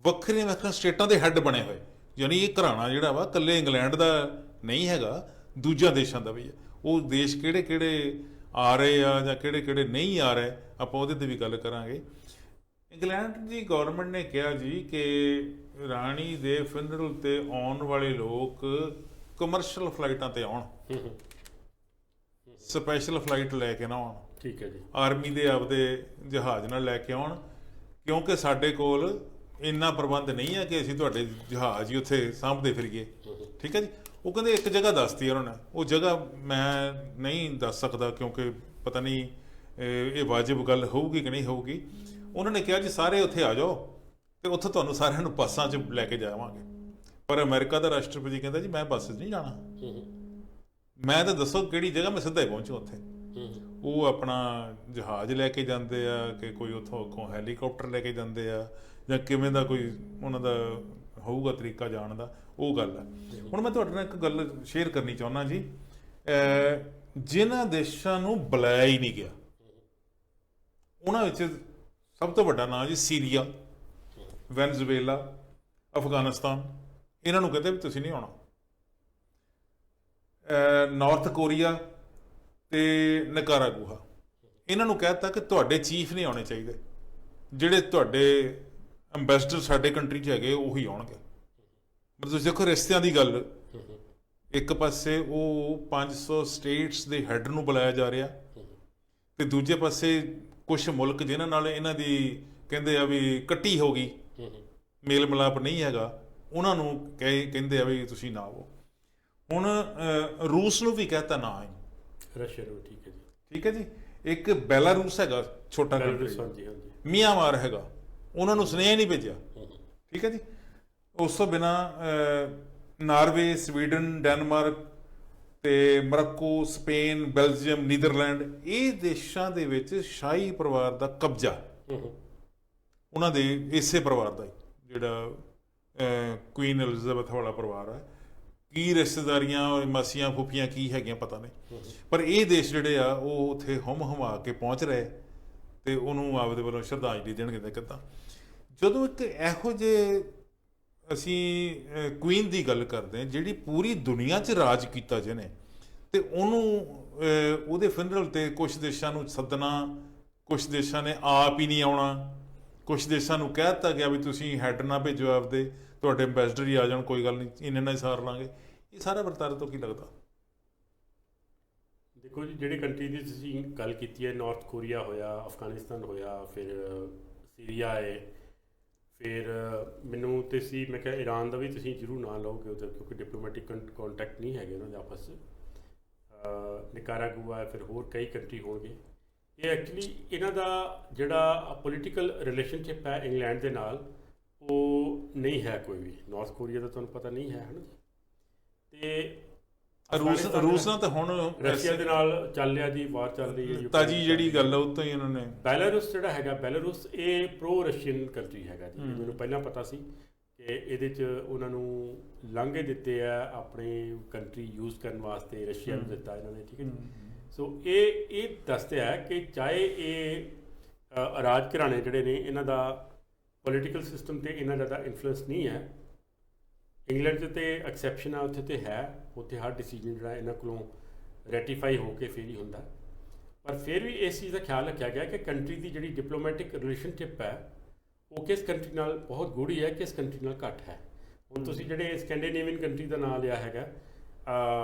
ਵੱਖਰੀਆਂ ਵੱਖਰੀਆਂ ਸਟੇਟਾਂ ਦੇ ਹੈੱਡ ਬਣੇ ਹੋਏ। ਯਾਨੀ ਇਹ ਘਰਾਣਾ ਜਿਹੜਾ ਵਾ ਇਕੱਲੇ ਇੰਗਲੈਂਡ ਦਾ ਨਹੀਂ ਹੈਗਾ, ਦੂਜਿਆਂ ਦੇਸ਼ਾਂ ਦਾ ਵੀ ਹੈ। ਉਹ ਦੇਸ਼ ਕਿਹੜੇ ਕਿਹੜੇ ਆ ਰਹੇ ਆ ਜਾਂ ਕਿਹੜੇ ਕਿਹੜੇ ਨਹੀਂ ਆ ਰਹੇ, ਆਪਾਂ ਉਹਦੇ 'ਤੇ ਵੀ ਗੱਲ ਕਰਾਂਗੇ। ਇੰਗਲੈਂਡ ਦੀ ਗੌਰਮੈਂਟ ਨੇ ਕਿਹਾ ਜੀ ਕਿ ਰਾਣੀ ਦੇ ਫਿਨਰਲ ਤੇ ਆਉਣ ਵਾਲੇ ਲੋਕ ਕਮਰਸ਼ੀਅਲ ਫਲਾਈਟਾਂ ਤੇ ਆਉਣ, ਸਪੈਸ਼ਲ ਫਲਾਈਟ ਲੈ ਕੇ ਨਾ ਆਉਣ, ਠੀਕ ਹੈ ਜੀ, ਆਰਮੀ ਦੇ ਆਪਦੇ ਜਹਾਜ਼ ਨਾਲ ਲੈ ਕੇ ਆਉਣ, ਕਿਉਂਕਿ ਸਾਡੇ ਕੋਲ ਇੰਨਾ ਪ੍ਰਬੰਧ ਨਹੀਂ ਹੈ ਕਿ ਅਸੀਂ ਤੁਹਾਡੇ ਜਹਾਜ਼ ਹੀ ਉੱਥੇ ਸਾਂਭਦੇ ਫਿਰੀਏ, ਠੀਕ ਹੈ ਜੀ। ਉਹ ਕਹਿੰਦੇ ਇੱਕ ਜਗ੍ਹਾ ਦੱਸਤੀ ਉਹਨਾਂ ਨੇ, ਉਹ ਜਗ੍ਹਾ ਮੈਂ ਨਹੀਂ ਦੱਸ ਸਕਦਾ ਕਿਉਂਕਿ ਪਤਾ ਨਹੀਂ ਇਹ ਵਾਜਿਬ ਗੱਲ ਹੋਊਗੀ ਕਿ ਨਹੀਂ ਹੋਊਗੀ। ਉਹਨਾਂ ਨੇ ਕਿਹਾ ਜੀ ਸਾਰੇ ਉੱਥੇ ਆ ਜਾਓ ਤੇ ਉੱਥੇ ਤੁਹਾਨੂੰ ਸਾਰਿਆਂ ਨੂੰ ਬੱਸਾਂ 'ਚ ਲੈ ਕੇ ਜਾਵਾਂਗੇ। ਪਰ ਅਮਰੀਕਾ ਦਾ ਰਾਸ਼ਟਰਪਤੀ ਕਹਿੰਦਾ ਜੀ ਮੈਂ ਬੱਸ 'ਚ ਨਹੀਂ ਜਾਣਾ, ਮੈਂ ਤਾਂ ਦੱਸੋ ਕਿਹੜੀ ਜਗ੍ਹਾ, ਮੈਂ ਸਿੱਧਾ ਹੀ ਪਹੁੰਚੂ ਉੱਥੇ। ਉਹ ਆਪਣਾ ਜਹਾਜ਼ ਲੈ ਕੇ ਜਾਂਦੇ ਆ ਕਿ ਕੋਈ ਉੱਥੋਂ ਅੱਗੋਂ ਹੈਲੀਕਾਪਟਰ ਲੈ ਕੇ ਜਾਂਦੇ ਆ ਜਾਂ ਕਿਵੇਂ ਦਾ ਕੋਈ ਉਹਨਾਂ ਦਾ ਹੋਊਗਾ ਤਰੀਕਾ ਜਾਣ ਦਾ, ਉਹ ਗੱਲ ਹੈ। ਹੁਣ ਮੈਂ ਤੁਹਾਡੇ ਨਾਲ ਇੱਕ ਗੱਲ ਸ਼ੇਅਰ ਕਰਨੀ ਚਾਹੁੰਦਾ ਜੀ। ਜਿਨ੍ਹਾਂ ਦੇਸ਼ਾਂ ਨੂੰ ਬੁਲਾਇਆ ਹੀ ਨਹੀਂ ਗਿਆ, ਉਹਨਾਂ ਵਿੱਚ ਸਭ ਤੋਂ ਵੱਡਾ ਨਾਂ ਜੀ ਸੀਰੀਆ, ਵੈਨਜ਼ੁਏਲਾ, ਅਫਗਾਨਿਸਤਾਨ, ਇਹਨਾਂ ਨੂੰ ਕਹਿੰਦੇ ਵੀ ਤੁਸੀਂ ਨਹੀਂ ਆਉਣਾ। ਨਾਰਥ ਕੋਰੀਆ ਤੇ ਨਿਕਾਰਾਗੁਆ, ਇਹਨਾਂ ਨੂੰ ਕਹਿ ਦਿੱਤਾ ਕਿ ਤੁਹਾਡੇ ਚੀਫ ਨਹੀਂ ਆਉਣੇ ਚਾਹੀਦੇ, ਜਿਹੜੇ ਤੁਹਾਡੇ ਅੰਬੈਸਡਰ ਸਾਡੇ ਕੰਟਰੀ 'ਚ ਹੈਗੇ ਉਹੀ ਆਉਣਗੇ। ਮਤਲਬ ਤੁਸੀਂ ਦੇਖੋ ਰਿਸ਼ਤਿਆਂ ਦੀ ਗੱਲ, ਇੱਕ ਪਾਸੇ ਉਹ 500 ਸਟੇਟਸ ਦੇ ਹੈੱਡ ਨੂੰ ਬੁਲਾਇਆ ਜਾ ਰਿਹਾ, ਤੇ ਦੂਜੇ ਪਾਸੇ ਕੁਝ ਮੁਲਕ ਜਿਨ੍ਹਾਂ ਨਾਲ ਇਹਨਾਂ ਦੀ ਕਹਿੰਦੇ ਆ ਵੀ ਕੱਟੀ ਹੋ ਗਈ, ਮੇਲ ਮਿਲਾਪ ਨਹੀਂ ਹੈਗਾ, ਉਹਨਾਂ ਨੂੰ ਕਹਿੰਦੇ ਆ ਵੀ ਤੁਸੀਂ ਨਾ ਆਓ। ਹੁਣ ਰੂਸ ਨੂੰ ਵੀ ਕਹਿਤਾ ਨਾ ਆਏ, ਰਸ਼ੀਆ ਨੂੰ, ਠੀਕ ਹੈ ਜੀ, ਠੀਕ ਹੈ ਜੀ। ਇੱਕ ਬੈਲਾਰੂਸ ਹੈਗਾ ਛੋਟਾ ਕੰਟਰੀ, ਮਿਆਂਮਾਰ ਹੈਗਾ, ਉਹਨਾਂ ਨੂੰ ਸੁਨੇਹਾ ਨਹੀਂ ਭੇਜਿਆ, ਠੀਕ ਹੈ ਜੀ। ਉਸ ਤੋਂ ਬਿਨਾਂ ਨਾਰਵੇ, ਸਵੀਡਨ, ਡੈਨਮਾਰਕ ਤੇ ਮੋਰੋਕੋ, ਸਪੇਨ, ਬੈਲਜੀਅਮ, ਨੀਦਰਲੈਂਡ, ਇਹ ਦੇਸ਼ਾਂ ਦੇ ਵਿੱਚ ਸ਼ਾਹੀ ਪਰਿਵਾਰ ਦਾ ਕਬਜ਼ਾ, ਉਹਨਾਂ ਦੇ ਇਸੇ ਪਰਿਵਾਰ ਦਾ ਜਿਹੜਾ ਕੁਈਨ ਐਲਿਜ਼ਾਬeth ਵਾਲਾ ਪਰਿਵਾਰ ਹੈ। ਕੀ ਰਿਸ਼ਤੇਦਾਰੀਆਂ ਮਾਸੀਆਂ ਫੁੱਫੀਆਂ ਕੀ ਹੈਗੀਆਂ ਪਤਾ ਨਹੀਂ, ਪਰ ਇਹ ਦੇਸ਼ ਜਿਹੜੇ ਆ ਉਹ ਉੱਥੇ ਹੁਮ ਹੁਮਾ ਕੇ ਪਹੁੰਚ ਰਹੇ ਤੇ ਉਹਨੂੰ ਆਪਦੇ ਵੱਲੋਂ ਸ਼ਰਧਾਂਜਲੀ ਦੇਣਗੇ। ਕਿੱਦਾਂ ਜਦੋਂ ਇੱਕ ਇਹੋ ਜਿਹੇ ਅਸੀਂ ਕੁਈਨ ਦੀ ਗੱਲ ਕਰਦੇ ਹਾਂ ਜਿਹੜੀ ਪੂਰੀ ਦੁਨੀਆ 'ਚ ਰਾਜ ਕੀਤਾ ਜਿਹਨੇ, ਤੇ ਉਹਨੂੰ ਉਹਦੇ ਫਿਨਰਲ ਤੇ ਕੁਛ ਦੇਸ਼ਾਂ ਨੂੰ ਸੱਦਣਾ, ਕੁਛ ਦੇਸ਼ਾਂ ਨੇ ਆਪ ਹੀ ਨਹੀਂ ਆਉਣਾ, ਕੁਛ ਦੇਸ਼ਾਂ ਨੂੰ ਕਹਿ ਦਿੱਤਾ ਗਿਆ ਵੀ ਤੁਸੀਂ ਹੈੱਡ ਨਾ ਭੇਜੋ ਆਪਦੇ, ਤੁਹਾਡੇ ਅੰਬੈਸਡਰ ਹੀ ਆ ਜਾਣ, ਕੋਈ ਗੱਲ ਨਹੀਂ, ਇੰਨੇ ਨਾਲ ਹੀ ਸਾਰ ਲਾਂਗੇ। ਇਹ ਸਾਰਾ ਵਰਤਾਰੇ ਤੋਂ ਕੀ ਲੱਗਦਾ? ਦੇਖੋ ਜੀ, ਜਿਹੜੇ ਕੰਟਰੀ ਦੀ ਤੁਸੀਂ ਗੱਲ ਕੀਤੀ ਹੈ, ਨਾਰਥ ਕੋਰੀਆ ਹੋਇਆ, ਅਫਗਾਨਿਸਤਾਨ ਹੋਇਆ, ਫਿਰ ਸੀਰੀਆ ਹੈ, ਫਿਰ ਮੈਨੂੰ ਤੇ ਸੀ ਮੈਂ ਕਿਹਾ ਈਰਾਨ ਦਾ ਵੀ ਤੁਸੀਂ ਜ਼ਰੂਰ ਨਾਂ ਲਓਗੇ ਉਹਦਾ, ਕਿਉਂਕਿ ਡਿਪਲੋਮੈਟਿਕ ਕੰਟੈਕਟ ਨਹੀਂ ਹੈਗੇ ਉਹਨਾਂ ਦੇ ਆਪਸ 'ਚ। ਨਿਕਾਰਾਗੁਆ, ਫਿਰ ਹੋਰ ਕਈ ਕੰਟਰੀ ਹੋਣਗੇ। ਇਹ ਐਕਚੁਅਲੀ ਇਹਨਾਂ ਦਾ ਜਿਹੜਾ ਪੋਲੀਟੀਕਲ ਰਿਲੇਸ਼ਨਸ਼ਿਪ ਹੈ ਇੰਗਲੈਂਡ ਦੇ ਨਾਲ, ਉਹ ਨਹੀਂ ਹੈ ਕੋਈ ਵੀ। ਨਾਰਥ ਕੋਰੀਆ ਦਾ ਤੁਹਾਨੂੰ ਪਤਾ ਨਹੀਂ ਹੈ, ਹੈ ਨਾ ਜੀ। ਤੇ ਰੂਸ ਨਾਲ ਤਾਂ ਹੁਣ ਰਸ਼ੀਆ ਦੇ ਨਾਲ ਚੱਲ ਰਿਹਾ ਜੀ, ਵਾਰ ਚੱਲ ਰਹੀ ਹੈ। ਤਾਜੀ ਜਿਹੜੀ ਗੱਲ ਉਹ ਤੋਂ ਹੀ ਇਹਨਾਂ ਨੇ ਬੈਲਾਰੂਸ ਜਿਹੜਾ ਹੈਗਾ, ਬੈਲਾਰੂਸ ਇਹ ਪ੍ਰੋ ਰਸ਼ੀਅਨ ਕੰਟਰੀ ਹੈਗਾ ਜੀ। ਮੈਨੂੰ ਪਹਿਲਾਂ ਪਤਾ ਸੀ ਕਿ ਇਹਦੇ 'ਚ ਉਹਨਾਂ ਨੂੰ ਲਾਂਘੇ ਦਿੱਤੇ ਆ ਆਪਣੇ ਕੰਟਰੀ ਯੂਜ਼ ਕਰਨ ਵਾਸਤੇ, ਰਸ਼ੀਆ ਨੂੰ ਦਿੱਤਾ ਇਹਨਾਂ ਨੇ, ਠੀਕ ਹੈ ਜੀ। ਸੋ ਇਹ ਦੱਸਦੇ ਆ ਕਿ ਚਾਹੇ ਇਹ ਰਾਜ ਘਰਾਣੇ ਜਿਹੜੇ ਨੇ ਇਹਨਾਂ ਦਾ ਪੋਲੀਟੀਕਲ ਸਿਸਟਮ 'ਤੇ ਇੰਨਾ ਜ਼ਿਆਦਾ ਇਨਫਲੂਐਂਸ ਨਹੀਂ ਹੈ। ਇੰਗਲੈਂਡ 'ਚ ਤੇ ਐਕਸੈਪਸ਼ਨ ਆ, ਉੱਥੇ ਤੇ ਹੈ, ਉੱਥੇ ਹਰ ਡਿਸੀਜਨ ਜਿਹੜਾ ਇਹਨਾਂ ਕੋਲੋਂ ਰੈਟੀਫਾਈ ਹੋ ਕੇ ਫਿਰ ਹੀ ਹੁੰਦਾ। ਪਰ ਫਿਰ ਵੀ ਇਸ ਚੀਜ਼ ਦਾ ਖਿਆਲ ਰੱਖਿਆ ਗਿਆ ਕਿ ਕੰਟਰੀ ਦੀ ਜਿਹੜੀ ਡਿਪਲੋਮੈਟਿਕ ਰਿਲੇਸ਼ਨਸ਼ਿਪ ਹੈ ਉਹ ਕਿਸ ਕੰਟਰੀ ਨਾਲ ਬਹੁਤ ਗੂੜੀ ਹੈ, ਕਿਸ ਕੰਟਰੀ ਨਾਲ ਘੱਟ ਹੈ। ਹੁਣ ਤੁਸੀਂ ਜਿਹੜੇ ਸਕੈਂਡੀਨੇਵੀਅਨ ਕੰਟਰੀ ਦਾ ਨਾਮ ਲਿਆ ਹੈਗਾ,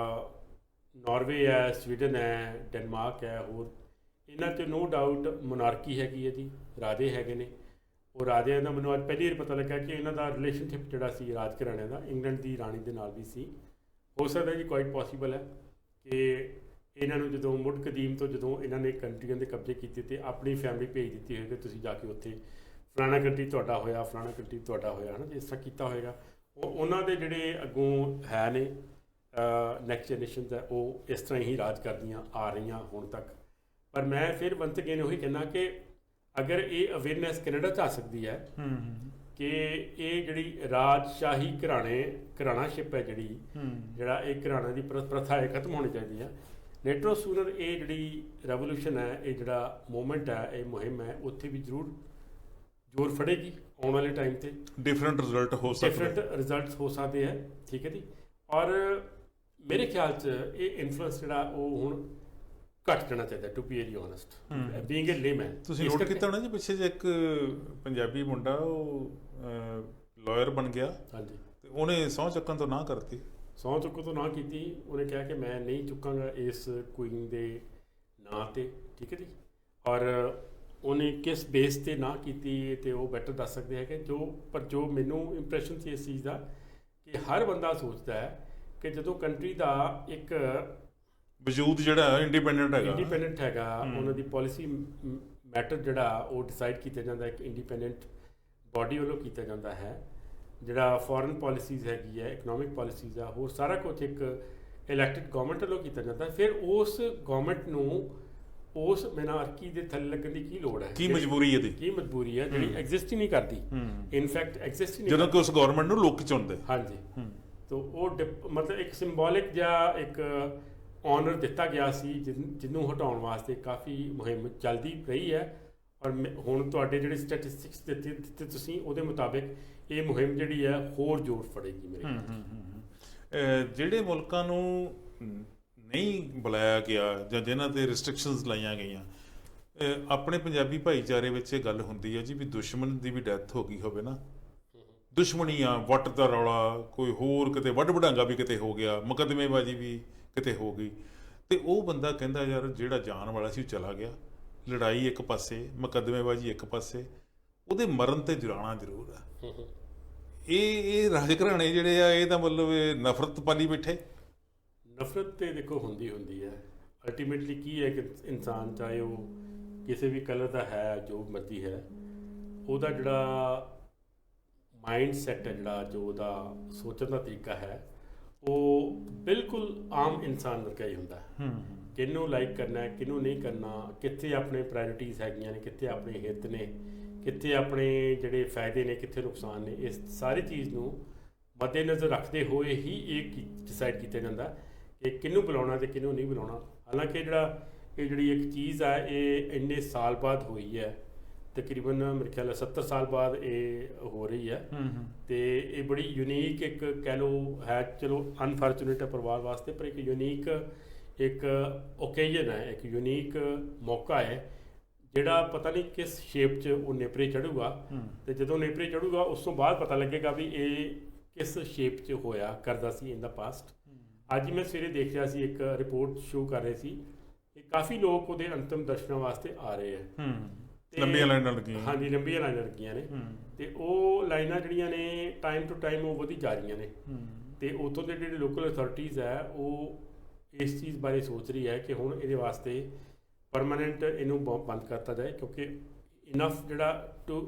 ਨਾਰਵੇ ਹੈ, ਸਵੀਡਨ ਹੈ, ਡੈਨਮਾਰਕ ਹੈ, ਹੋਰ ਇਹਨਾਂ 'ਚ ਨੋ ਡਾਊਟ ਮੋਨਾਰਕੀ ਹੈਗੀ ਹੈ ਜੀ, ਰਾਜੇ ਹੈਗੇ ਨੇ। ਉਹ ਰਾਜਿਆਂ ਦਾ ਮੈਨੂੰ ਅੱਜ ਪਹਿਲੀ ਵਾਰ ਪਤਾ ਲੱਗਾ ਕਿ ਇਹਨਾਂ ਦਾ ਰਿਲੇਸ਼ਨਸ਼ਿਪ ਜਿਹੜਾ ਸੀ ਰਾਜ ਘਰਾਣਿਆਂ ਦਾ ਇੰਗਲੈਂਡ ਦੀ ਰਾਣੀ ਦੇ ਨਾਲ ਵੀ ਸੀ। ਹੋ ਸਕਦਾ ਜੀ ਕੁਆਇਟ ਪੋਸੀਬਲ ਹੈ ਕਿ ਇਹਨਾਂ ਨੂੰ ਜਦੋਂ ਮੁੱਢ ਕਦੀਮ ਤੋਂ ਜਦੋਂ ਇਹਨਾਂ ਨੇ ਕੰਟਰੀਆਂ ਦੇ ਕਬਜ਼ੇ ਕੀਤੇ ਤੇ ਆਪਣੀ ਫੈਮਿਲੀ ਭੇਜ ਦਿੱਤੀ ਹੋਏਗੀ, ਤੁਸੀਂ ਜਾ ਕੇ ਉੱਥੇ ਫਲਾਣਾ ਕੰਟਰੀ ਤੁਹਾਡਾ ਹੋਇਆ, ਫਲਾਣਾ ਕੰਟਰੀ ਤੁਹਾਡਾ ਹੋਇਆ, ਹੈ ਨਾ, ਜਿਸ ਤਰ੍ਹਾਂ ਕੀਤਾ ਹੋਏਗਾ। ਉਹਨਾਂ ਦੇ ਜਿਹੜੇ ਅੱਗੋਂ ਹੈ ਨੇ ਨੈਕਸਟ ਜਨਰੇਸ਼ਨਸ ਹੈ, ਉਹ ਇਸ ਤਰ੍ਹਾਂ ਹੀ ਰਾਜ ਕਰਦੀਆਂ ਆ ਰਹੀਆਂ ਹੁਣ ਤੱਕ। ਪਰ ਮੈਂ ਫਿਰ ਵੰਸ ਅਗੇਨ ਉਹੀ ਕਹਿੰਦਾ ਕਿ ਅਗਰ ਇਹ ਅਵੇਅਰਨੈਸ ਕੈਨੇਡਾ 'ਚ ਆ ਸਕਦੀ ਹੈ ਕਿ ਇਹ ਜਿਹੜੀ ਰਾਜਸ਼ਾਹੀ ਘਰਾਣਾਸ਼ਿਪ ਹੈ ਜਿਹੜਾ ਇਹ ਘਰਾਣਾ ਦੀ ਪ੍ਰਥਾ ਹੈ ਖਤਮ ਹੋਣੀ ਚਾਹੀਦੀ ਹੈ। ਲੇਟਰ ਸੂਨਰ ਇਹ ਜਿਹੜੀ ਰੈਵੋਲੂਸ਼ਨ ਹੈ, ਇਹ ਜਿਹੜਾ ਮੂਵਮੈਂਟ ਹੈ, ਇਹ ਮੁਹਿੰਮ ਹੈ, ਉੱਥੇ ਵੀ ਜ਼ਰੂਰ ਜ਼ੋਰ ਫੜੇਗੀ ਆਉਣ ਵਾਲੇ ਟਾਈਮ 'ਤੇ। ਡਿਫਰੈਂਟ ਰਿਜ਼ਲਟ ਹੋ ਸਕਦੇ ਹੈ, ਠੀਕ ਹੈ ਜੀ। ਔਰ ਮੇਰੇ ਖਿਆਲ 'ਚ ਇਹ ਇਨਫਲੂਐਂਸ ਜਿਹੜਾ ਉਹ ਹੁਣ ਘੱਟ ਜਾਣਾ ਚਾਹੀਦਾ, to be very honest, being a layman. ਤੁਸੀਂ ਨੋਟ ਕੀਤਾ ਹੋਣਾ ਜੀ ਪਿੱਛੇ ਜੇ ਇੱਕ ਪੰਜਾਬੀ ਮੁੰਡਾ ਉਹ ਲਾਇਰ ਬਣ ਗਿਆ, ਹਾਂਜੀ, ਤੇ ਉਹਨੇ ਸਹੁੰ ਚੱਕਣ ਤੋਂ ਨਾ ਕਰਤੀ। ਸਹੁੰ ਚੁੱਕਣ ਤੋਂ ਨਾ ਕੀਤੀ, ਉਹਨੇ ਕਿਹਾ ਕਿ ਮੈਂ ਨਹੀਂ ਚੁੱਕਾਂਗਾ ਇਸ ਕੁਈਨ ਦੇ ਨਾਂ 'ਤੇ, ਠੀਕ ਹੈ ਜੀ। ਔਰ ਉਹਨੇ ਕਿਸ ਬੇਸ 'ਤੇ ਨਾ ਕੀਤੀ ਤੇ ਉਹ ਬੈਟਰ ਦੱਸ ਸਕਦੇ ਹੈ ਕਿ ਜੋ ਮੈਨੂੰ ਇੰਪਰੈਸ਼ਨ ਸੀ ਇਸ ਚੀਜ਼ ਦਾ ਕਿ ਹਰ ਬੰਦਾ ਸੋਚਦਾ ਹੈ ਕਿ ਜਦੋਂ ਕੰਟਰੀ ਦਾ ਇੱਕ ਵਜੂਦ ਜਿਹੜਾ ਇੰਡੀਪੈਂਡੈਂਟ ਹੈਗਾ, ਉਹਨਾਂ ਦੀ ਪੋਲਿਸੀ ਮੈਟਰ ਜਿਹੜਾ ਉਹ ਡਿਸਾਈਡ ਕੀਤਾ ਜਾਂਦਾ ਇੱਕ ਇੰਡੀਪੈਂਡੈਂਟ ਬਾਡੀ ਵੱਲੋਂ ਕੀਤਾ ਜਾਂਦਾ ਹੈ। ਜਿਹੜਾ ਫੋਰਨ ਪੋਲਿਸੀਜ਼ ਹੈਗੀ ਹੈ, ਇਕਨੋਮਿਕ ਪੋਲਿਸੀਜ਼ ਆ, ਹੋਰ ਸਾਰਾ ਕੁਝ ਇੱਕ ਇਲੈਕਟਿਡ ਗਵਰਨਮੈਂਟ ਵੱਲੋਂ ਕੀਤਾ ਜਾਂਦਾ। ਫਿਰ ਉਸ ਗਵਰਨਮੈਂਟ ਨੂੰ ਉਸ ਮੋਨਾਰਕੀ ਦੇ ਥੱਲੇ ਲੱਗਣ ਦੀ ਕੀ ਲੋੜ ਹੈ, ਕੀ ਮਜਬੂਰੀ ਹੈ ਜਿਹੜੀ ਐਗਜ਼ਿਸਟ ਹੀ ਨਹੀਂ ਕਰਦੀ, ਇਨਫੈਕਟ ਐਗਜ਼ਿਸਟ ਹੀ ਨਹੀਂ, ਜਦੋਂ ਕਿ ਉਸ ਗਵਰਨਮੈਂਟ ਨੂੰ ਲੋਕ ਚੁਣਦੇ। ਹਾਂਜੀ, ਤਾਂ ਉਹ ਮਤਲਬ ਇੱਕ ਸਿੰਬੋਲਿਕ ਜਾਂ ਇੱਕ ਆਨਰ ਦਿੱਤਾ ਗਿਆ ਸੀ ਜਿਹਨੂੰ ਹਟਾਉਣ ਵਾਸਤੇ ਕਾਫੀ ਮੁਹਿੰਮ ਚੱਲਦੀ ਰਹੀ ਹੈ। ਔਰ ਹੁਣ ਤੁਹਾਡੇ ਜਿਹੜੇ ਸਟੈਟਿਸਟਿਕਸ ਦਿੱਤੇ ਤੁਸੀਂ, ਉਹਦੇ ਮੁਤਾਬਿਕ ਇਹ ਮੁਹਿੰਮ ਜਿਹੜੀ ਹੈ ਹੋਰ ਜ਼ੋਰ ਫੜੇਗੀ ਮੇਰੇ ਖਿਆਲ 'ਚ। ਜਿਹੜੇ ਮੁਲਕਾਂ ਨੂੰ ਨਹੀਂ ਬੁਲਾਇਆ ਗਿਆ ਜਾਂ ਜਿਨ੍ਹਾਂ ਤੇ ਰਿਸਟ੍ਰਿਕਸ਼ਨਸ ਲਾਈਆਂ ਗਈਆਂ, ਆਪਣੇ ਪੰਜਾਬੀ ਭਾਈਚਾਰੇ ਵਿੱਚ ਇਹ ਗੱਲ ਹੁੰਦੀ ਹੈ ਜੀ ਵੀ ਦੁਸ਼ਮਣ ਦੀ ਵੀ ਡੈਥ ਹੋ ਗਈ ਹੋਵੇ ਨਾ, ਦੁਸ਼ਮਣੀਆਂ, ਵੱਟ ਦਾ ਰੌਲਾ, ਕੋਈ ਹੋਰ ਕਿਤੇ ਵੱਢ ਵਢਾਂਗਾ ਵੀ ਕਿਤੇ ਹੋ ਗਿਆ, ਮੁਕੱਦਮੇਬਾਜ਼ੀ ਵੀ ਕਿਤੇ ਹੋ ਗਈ, ਤੇ ਉਹ ਬੰਦਾ ਕਹਿੰਦਾ ਯਾਰ ਜਿਹੜਾ ਜਾਣ ਵਾਲਾ ਸੀ ਉਹ ਚਲਾ ਗਿਆ, ਲੜਾਈ ਇੱਕ ਪਾਸੇ, ਮੁਕੱਦਮੇਬਾਜ਼ੀ ਇੱਕ ਪਾਸੇ, ਉਹਦੇ ਮਰਨ ਤੇ ਜੁਰਾਣਾ ਜ਼ਰੂਰ ਆ। ਇਹ ਰਾਜਘਰਾਣੇ ਜਿਹੜੇ ਆ, ਇਹ ਤਾਂ ਮਤਲਬ ਨਫ਼ਰਤ ਪਾਲੀ ਬੈਠੇ। ਨਫ਼ਰਤ ਤੇ ਦੇਖੋ ਹੁੰਦੀ ਹੈ। ਅਲਟੀਮੇਟਲੀ ਕੀ ਹੈ ਕਿ ਇਨਸਾਨ ਚਾਹੇ ਉਹ ਕਿਸੇ ਵੀ ਕਲਰ ਦਾ ਹੈ, ਜੋ ਮਰਜ਼ੀ ਹੈ, ਉਹਦਾ ਜਿਹੜਾ ਮਾਈਂਡ ਸੈੱਟ ਹੈ, ਜਿਹੜਾ ਜੋ ਉਹਦਾ ਸੋਚਣ ਦਾ ਤਰੀਕਾ ਹੈ, ਉਹ ਬਿਲਕੁਲ ਆਮ ਇਨਸਾਨ ਵਰਗਾ ਹੀ ਹੁੰਦਾ ਹੈ। ਕਿਹਨੂੰ ਲਾਈਕ ਕਰਨਾ, ਕਿਹਨੂੰ ਨਹੀਂ ਕਰਨਾ, ਕਿੱਥੇ ਆਪਣੇ ਪ੍ਰਾਇੋਰਟੀਜ਼ ਹੈਗੀਆਂ ਨੇ, ਕਿੱਥੇ ਆਪਣੇ ਹਿੱਤ ਨੇ, ਕਿੱਥੇ ਆਪਣੇ ਜਿਹੜੇ ਫਾਇਦੇ ਨੇ, ਕਿੱਥੇ ਨੁਕਸਾਨ ਨੇ, ਇਸ ਸਾਰੀ ਚੀਜ਼ ਨੂੰ ਮੱਦੇਨਜ਼ਰ ਰੱਖਦੇ ਹੋਏ ਹੀ ਇਹ ਡਿਸਾਈਡ ਕੀਤਾ ਜਾਂਦਾ ਕਿ ਕਿਹਨੂੰ ਬੁਲਾਉਣਾ ਤੇ ਕਿਹਨੂੰ ਨਹੀਂ ਬੁਲਾਉਣਾ। ਹਾਲਾਂਕਿ ਇਹ ਜਿਹੜੀ ਇੱਕ ਚੀਜ਼ ਹੈ, ਇਹ ਇੰਨੇ ਸਾਲ ਬਾਅਦ ਹੋਈ ਹੈ, ਤਕਰੀਬਨ ਮੇਰੇ ਖਿਆਲ 70 ਸਾਲ ਬਾਅਦ ਇਹ ਹੋ ਰਹੀ ਹੈ, ਤੇ ਇਹ ਬੜੀ ਯੂਨੀਕ ਇੱਕ ਕਹਿ ਲਓ ਹੈ, ਚਲੋ ਅਨਫੋਰਚੂਨੇਟ ਹੈ ਪਰਿਵਾਰ ਵਾਸਤੇ, ਪਰ ਇੱਕ ਯੂਨੀਕ ਇੱਕ ਓਕੇਜ਼ਨ ਹੈ, ਇੱਕ ਯੂਨੀਕ ਮੌਕਾ ਹੈ, ਜਿਹੜਾ ਪਤਾ ਨਹੀਂ ਕਿਸ ਸ਼ੇਪ 'ਚ ਉਹ ਨੇਪਰੇ ਚੜੂਗਾ, ਤੇ ਜਦੋਂ ਨੇਪਰੇ ਚੜੂਗਾ ਉਸ ਤੋਂ ਬਾਅਦ ਪਤਾ ਲੱਗੇਗਾ ਵੀ ਇਹ ਕਿਸ ਸ਼ੇਪ 'ਚ ਹੋਇਆ ਕਰਦਾ ਸੀ ਇਨ ਦਾ ਪਾਸਟ। ਅੱਜ ਮੈਂ ਸਵੇਰੇ ਦੇਖ ਰਿਹਾ ਸੀ, ਇੱਕ ਰਿਪੋਰਟ ਸ਼ੋ ਕਰ ਰਹੇ ਸੀ ਕਿ ਕਾਫੀ ਲੋਕ ਉਹਦੇ ਅੰਤਿਮ ਦਰਸ਼ਨਾਂ ਵਾਸਤੇ ਆ ਰਹੇ ਹੈ। ਲੰਬੀਆਂ ਲਾਈਨਾਂ ਲੱਗੀਆਂ। ਹਾਂਜੀ, ਲੰਬੀਆਂ ਲਾਈਨਾਂ ਲੱਗੀਆਂ ਨੇ, ਤੇ ਉਹ ਲਾਈਨਾਂ ਜਿਹੜੀਆਂ ਨੇ ਟਾਈਮ ਟੂ ਟਾਈਮ ਉਹ ਵਧੀ ਜਾ ਰਹੀਆਂ ਨੇ, ਤੇ ਉੱਥੋਂ ਦੇ ਜਿਹੜੇ ਲੋਕਲ ਅਥਾਰਟੀਜ਼ ਹੈ ਉਹ ਇਸ ਚੀਜ਼ ਬਾਰੇ ਸੋਚ ਰਹੀ ਹੈ ਕਿ ਹੁਣ ਇਹਦੇ ਵਾਸਤੇ ਪਰਮਾਨੈਂਟ ਇਹਨੂੰ ਬੰਦ ਕਰਤਾ ਜਾਏ, ਕਿਉਂਕਿ ਇਨਫ ਜਿਹੜਾ ਟੂ,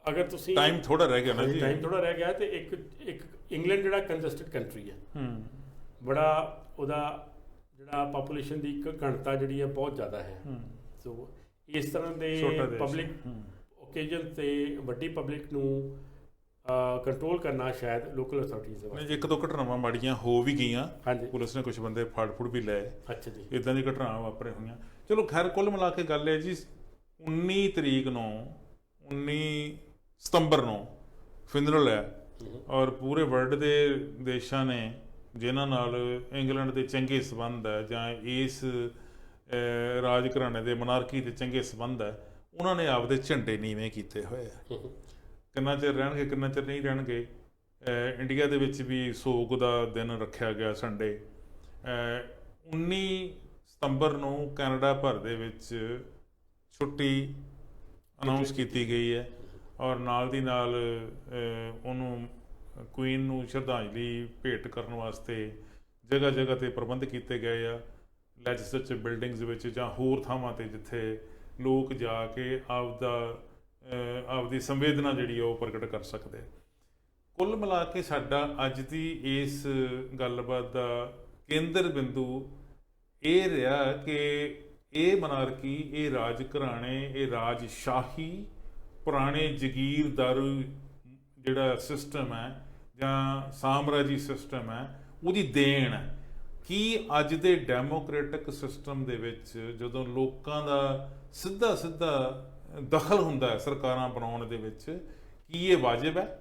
ਅਗਰ ਤੁਸੀਂ ਟਾਈਮ ਥੋੜਾ ਰਹਿ ਗਿਆ ਨਾ ਜੀ, ਟਾਈਮ ਥੋੜਾ ਰਹਿ ਗਿਆ, ਤੇ ਇੱਕ ਇੰਗਲੈਂਡ ਜਿਹੜਾ ਕੰਜਸਟਡ ਕੰਟਰੀ ਹੈ, ਬੜਾ ਉਹਦਾ ਜਿਹੜਾ ਪਾਪੂਲੇਸ਼ਨ ਦੀ ਇੱਕ ਘਣਤਾ ਜਿਹੜੀ ਹੈ ਬਹੁਤ ਜ਼ਿਆਦਾ ਹੈ, ਸੋ ਇਸ ਤਰ੍ਹਾਂ ਦੇ ਪਬਲਿਕ ਓਕੇਜ਼ਨ ਤੇ ਵੱਡੀ ਪਬਲਿਕ ਨੂੰ ਕੰਟਰੋਲ ਕਰਨਾ ਸ਼ਾਇਦ ਲੋਕਲ ਅਥਾਰਟੀਜ਼ ਦੇ ਵਾਸਤੇ। ਇੱਕ ਦੋ ਘਟਨਾਵਾਂ ਮਾੜੀਆਂ ਹੋ ਵੀ ਗਈਆਂ, ਹਾਂਜੀ, ਪੁਲਿਸ ਨੇ ਕੁਝ ਬੰਦੇ ਫੜ ਫੁੜ ਵੀ ਲਏ। ਅੱਛਾ ਜੀ, ਇਦਾਂ ਦੀ ਘਟਨਾਵਾਂ ਵਾਪਰੇ ਹੋਈਆਂ। ਚਲੋ ਖੈਰ, ਕੁੱਲ ਮਿਲਾ ਕੇ ਗੱਲ ਹੈ ਜੀ, 19 ਤਰੀਕ ਨੂੰ 19 ਸਤੰਬਰ ਨੂੰ ਫਿਨਰਲ ਹੈ, ਔਰ ਪੂਰੇ ਵਰਲਡ ਦੇ ਦੇਸ਼ਾਂ ਨੇ ਜਿਨ੍ਹਾਂ ਨਾਲ ਇੰਗਲੈਂਡ ਦੇ ਚੰਗੇ ਸੰਬੰਧ ਹੈ ਜਾਂ ਇਸ ਰਾਜ ਘਰਾਣੇ ਦੇ ਮਨਾਰਕੀ ਦੇ ਚੰਗੇ ਸੰਬੰਧ ਹੈ, ਉਹਨਾਂ ਨੇ ਆਪਦੇ ਝੰਡੇ ਨੀਵੇਂ ਕੀਤੇ ਹੋਏ ਆ। ਕਿੰਨਾ ਚਿਰ ਰਹਿਣਗੇ, ਕਿੰਨਾ ਚਿਰ ਨਹੀਂ ਰਹਿਣਗੇ। ਇੰਡੀਆ ਦੇ ਵਿੱਚ ਵੀ ਸੋਗ ਦਾ ਦਿਨ ਰੱਖਿਆ ਗਿਆ ਸੰਡੇ। 19 ਸਤੰਬਰ ਨੂੰ ਕੈਨੇਡਾ ਭਰ ਦੇ ਵਿੱਚ ਛੁੱਟੀ ਅਨਾਉਂਸ ਕੀਤੀ ਗਈ ਹੈ, ਔਰ ਨਾਲ ਦੀ ਨਾਲ ਉਹਨੂੰ ਕੁਈਨ ਨੂੰ ਸ਼ਰਧਾਂਜਲੀ ਭੇਟ ਕਰਨ ਵਾਸਤੇ ਜਗ੍ਹਾ ਜਗ੍ਹਾ 'ਤੇ ਪ੍ਰਬੰਧ ਕੀਤੇ ਗਏ ਆ, ਲੈਜਿਸਲੇਚਰ ਬਿਲਡਿੰਗਸ ਵਿੱਚ ਜਾਂ ਹੋਰ ਥਾਵਾਂ 'ਤੇ ਜਿੱਥੇ ਲੋਕ ਜਾ ਕੇ ਆਪਦੀ ਸੰਵੇਦਨਾ ਜਿਹੜੀ ਉਹ ਪ੍ਰਗਟ ਕਰ ਸਕਦੇ। ਕੁੱਲ ਮਿਲਾ ਕੇ ਸਾਡਾ ਅੱਜ ਦੀ ਇਸ ਗੱਲਬਾਤ ਦਾ ਕੇਂਦਰ ਬਿੰਦੂ ਇਹ ਰਿਹਾ ਕਿ ਇਹ ਮਨਾਰਕੀ, ਇਹ ਰਾਜ ਘਰਾਣੇ, ਇਹ ਰਾਜਸ਼ਾਹੀ, ਪੁਰਾਣੇ ਜਗੀਰਦਾਰੂ ਜਿਹੜਾ ਸਿਸਟਮ ਹੈ ਜਾਂ ਸਾਮਰਾਜੀ ਸਿਸਟਮ ਹੈ, ਉਹਦੀ ਦੇਣ ਹੈ। ਕੀ ਅੱਜ ਦੇ ਡੈਮੋਕ੍ਰੈਟਿਕ ਸਿਸਟਮ ਦੇ ਵਿੱਚ ਜਦੋਂ ਲੋਕਾਂ ਦਾ ਸਿੱਧਾ ਦਖਲ ਹੁੰਦਾ ਹੈ ਸਰਕਾਰਾਂ ਬਣਾਉਣ ਦੇ ਵਿੱਚ, ਕੀ ਇਹ ਵਾਜਬ ਹੈ?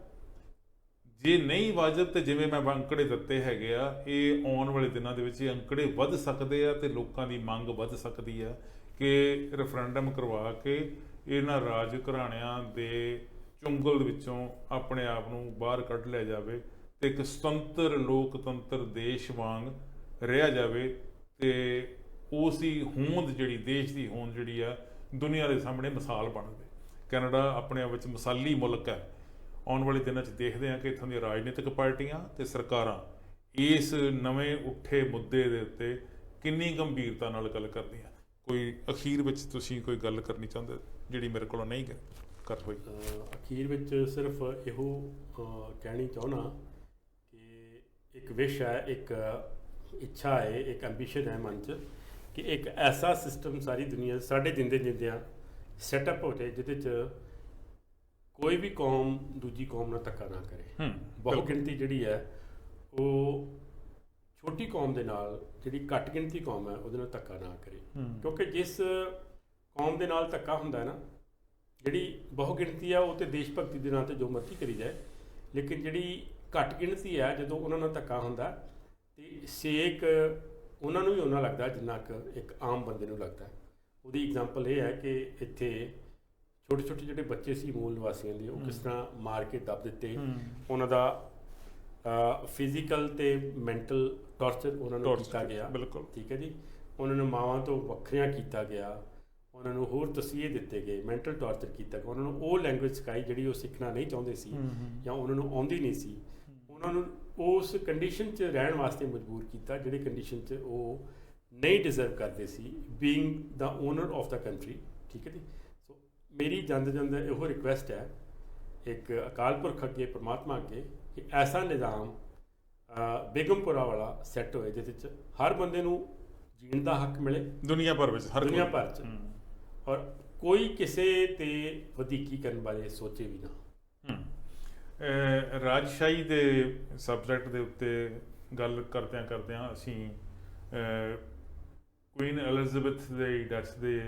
ਜੇ ਨਹੀਂ ਵਾਜਬ, ਤੇ ਜਿਵੇਂ ਮੈਂ ਅੰਕੜੇ ਦਿੱਤੇ ਹੈਗੇ ਆ, ਇਹ ਆਉਣ ਵਾਲੇ ਦਿਨਾਂ ਦੇ ਵਿੱਚ ਇਹ ਅੰਕੜੇ ਵੱਧ ਸਕਦੇ ਆ, ਤੇ ਲੋਕਾਂ ਦੀ ਮੰਗ ਵੱਧ ਸਕਦੀ ਆ ਕਿ ਰੈਫਰੈਂਡਮ ਕਰਵਾ ਕੇ ਇਹਨਾਂ ਰਾਜ ਘਰਾਣਿਆਂ ਦੇ ਚੁੰਗਲ ਵਿੱਚੋਂ ਆਪਣੇ ਆਪ ਨੂੰ ਬਾਹਰ ਕੱਢ ਲਿਆ ਜਾਵੇ, ਤੇ ਇੱਕ ਸੁਤੰਤਰ ਲੋਕਤੰਤਰ ਦੇਸ਼ ਵਾਂਗ ਰਿਹਾ ਜਾਵੇ, ਤੇ ਉਸ ਦੀ ਹੋਂਦ ਜਿਹੜੀ, ਦੇਸ਼ ਦੀ ਹੋਂਦ ਜਿਹੜੀ ਆ, ਦੁਨੀਆ ਦੇ ਸਾਹਮਣੇ ਮਿਸਾਲ ਬਣਦੇ। ਕੈਨੇਡਾ ਆਪਣੇ ਆਪ ਵਿੱਚ ਮਿਸਾਲੀ ਮੁਲਕ ਹੈ। ਆਉਣ ਵਾਲੇ ਦਿਨਾਂ 'ਚ ਦੇਖਦੇ ਹਾਂ ਕਿ ਇੱਥੋਂ ਦੀਆਂ ਰਾਜਨੀਤਿਕ ਪਾਰਟੀਆਂ ਤੇ ਸਰਕਾਰਾਂ ਇਸ ਨਵੇਂ ਉੱਠੇ ਮੁੱਦੇ ਦੇ ਉੱਤੇ ਕਿੰਨੀ ਗੰਭੀਰਤਾ ਨਾਲ ਗੱਲ ਕਰਦੀਆਂ। ਕੋਈ ਅਖੀਰ ਵਿੱਚ ਤੁਸੀਂ ਕੋਈ ਗੱਲ ਕਰਨੀ ਚਾਹੁੰਦੇ ਜਿਹੜੀ ਮੇਰੇ ਕੋਲੋਂ ਨਹੀਂ ਕਰ ਹੋਈ? ਅਖੀਰ ਵਿੱਚ ਸਿਰਫ ਇਹੋ ਕਹਿਣੀ ਚਾਹੁੰਦਾ ਕਿ ਇੱਕ ਵਿਸ਼ ਹੈ, ਇੱਕ ਇੱਛਾ ਹੈ, ਇੱਕ ਐਂਬੀਸ਼ਨ ਹੈ ਮਨ 'ਚ ਕਿ ਇੱਕ ਐਸਾ ਸਿਸਟਮ ਸਾਰੀ ਦੁਨੀਆ ਸਾਡੇ ਜਿੰਦਿਆਂ ਸੈਟਅਪ ਹੋ ਜਾਏ ਜਿਹਦੇ 'ਚ ਕੋਈ ਵੀ ਕੌਮ ਦੂਜੀ ਕੌਮ ਨਾਲ ਧੱਕਾ ਨਾ ਕਰੇ। ਬਹੁ ਗਿਣਤੀ ਜਿਹੜੀ ਹੈ ਉਹ ਛੋਟੀ ਕੌਮ ਦੇ ਨਾਲ, ਜਿਹੜੀ ਘੱਟ ਗਿਣਤੀ ਕੌਮ ਹੈ ਉਹਦੇ ਨਾਲ ਧੱਕਾ ਨਾ ਕਰੇ, ਕਿਉਂਕਿ ਜਿਸ ਕੌਮ ਦੇ ਨਾਲ ਧੱਕਾ ਹੁੰਦਾ ਹੈ ਨਾ, ਜਿਹੜੀ ਬਹੁ ਗਿਣਤੀ ਆ ਉਹ ਤੇ ਦੇਸ਼ ਭਗਤੀ ਦੇ ਨਾਂ ਤੇ ਜੋ ਮਰਜ਼ੀ ਕਰੀ ਜਾਏ, ਲੇਕਿਨ ਜਿਹੜੀ ਘੱਟ ਗਿਣਤੀ ਆ ਜਦੋਂ ਉਹਨਾਂ ਨਾਲ ਧੱਕਾ ਹੁੰਦਾ ਤੇ ਸੇਕ ਉਹਨਾਂ ਨੂੰ ਵੀ ਉਹਨਾਂ ਲੱਗਦਾ ਜਿੰਨਾ ਕੁ ਇੱਕ ਆਮ ਬੰਦੇ ਨੂੰ ਲੱਗਦਾ। ਉਹਦੀ ਐਗਜ਼ਾਮਪਲ ਇਹ ਹੈ ਕਿ ਇੱਥੇ ਛੋਟੇ ਛੋਟੇ ਜਿਹੜੇ ਬੱਚੇ ਸੀ ਮੂਲ ਨਿਵਾਸੀਆਂ ਦੇ, ਉਹ ਕਿਸ ਤਰ੍ਹਾਂ ਮਾਰ ਕੇ ਦੱਬ ਦਿੱਤੇ, ਉਹਨਾਂ ਦਾ ਫਿਜ਼ੀਕਲ ਤੇ ਮੈਂਟਲ ਟਾਰਚਰ ਉਹਨਾਂ ਨੂੰ ਕੀਤਾ ਗਿਆ। ਬਿਲਕੁਲ ਠੀਕ ਹੈ ਜੀ। ਉਹਨਾਂ ਨੂੰ ਮਾਵਾਂ ਤੋਂ ਵੱਖਰਿਆਂ ਕੀਤਾ ਗਿਆ, ਉਹਨਾਂ ਨੂੰ ਹੋਰ ਤਸੀਹੇ ਦਿੱਤੇ ਗਏ, ਮੈਂਟਲ ਟਾਰਚਰ ਕੀਤਾ ਗਿਆ, ਉਹਨਾਂ ਨੂੰ ਉਹ ਲੈਂਗੁਏਜ ਸਿਖਾਈ ਜਿਹੜੀ ਉਹ ਸਿੱਖਣਾ ਨਹੀਂ ਚਾਹੁੰਦੇ ਸੀ ਜਾਂ ਉਹਨਾਂ ਨੂੰ ਆਉਂਦੀ ਨਹੀਂ ਸੀ, ਉਹਨਾਂ ਨੂੰ ਉਸ ਕੰਡੀਸ਼ਨ 'ਚ ਰਹਿਣ ਵਾਸਤੇ ਮਜਬੂਰ ਕੀਤਾ ਜਿਹੜੀ ਕੰਡੀਸ਼ਨ 'ਚ ਉਹ ਨਹੀਂ ਡਿਜ਼ਰਵ ਕਰਦੇ ਸੀ, being the owner of the country. ਠੀਕ ਹੈ ਜੀ। ਸੋ ਮੇਰੀ ਜਾਂਦੇ ਜਾਂਦੇ ਇਹੋ ਰਿਕੁਐਸਟ ਹੈ ਇੱਕ ਅਕਾਲ ਪੁਰਖ ਅੱਗੇ, ਪਰਮਾਤਮਾ ਅੱਗੇ, ਕਿ ਐਸਾ ਨਿਜ਼ਾਮ ਬੇਗਮਪੁਰਾ ਵਾਲਾ ਸੈੱਟ ਹੋਏ ਜਿਹਦੇ 'ਚ ਹਰ ਬੰਦੇ ਨੂੰ ਜੀਣ ਦਾ ਹੱਕ ਮਿਲੇ ਦੁਨੀਆ ਭਰ ਵਿੱਚ, ਹਰ ਦੁਨੀਆ ਭਰ 'ਚ, ਔਰ ਕੋਈ ਕਿਸੇ ਤੇ ਵਧੀਕੀ ਕਰਨ ਬਾਰੇ ਸੋਚੇ ਵੀ ਨਾ। ਰਾਜਸ਼ਾਹੀ ਦੇ ਸਬਜੈਕਟ ਦੇ ਉੱਤੇ ਗੱਲ ਕਰਦਿਆਂ ਕਰਦਿਆਂ ਅਸੀਂ ਕੁਈਨ ਐਲਿਜ਼ਾਬੈਥ ਦੇ ਡੈਥ ਦੇ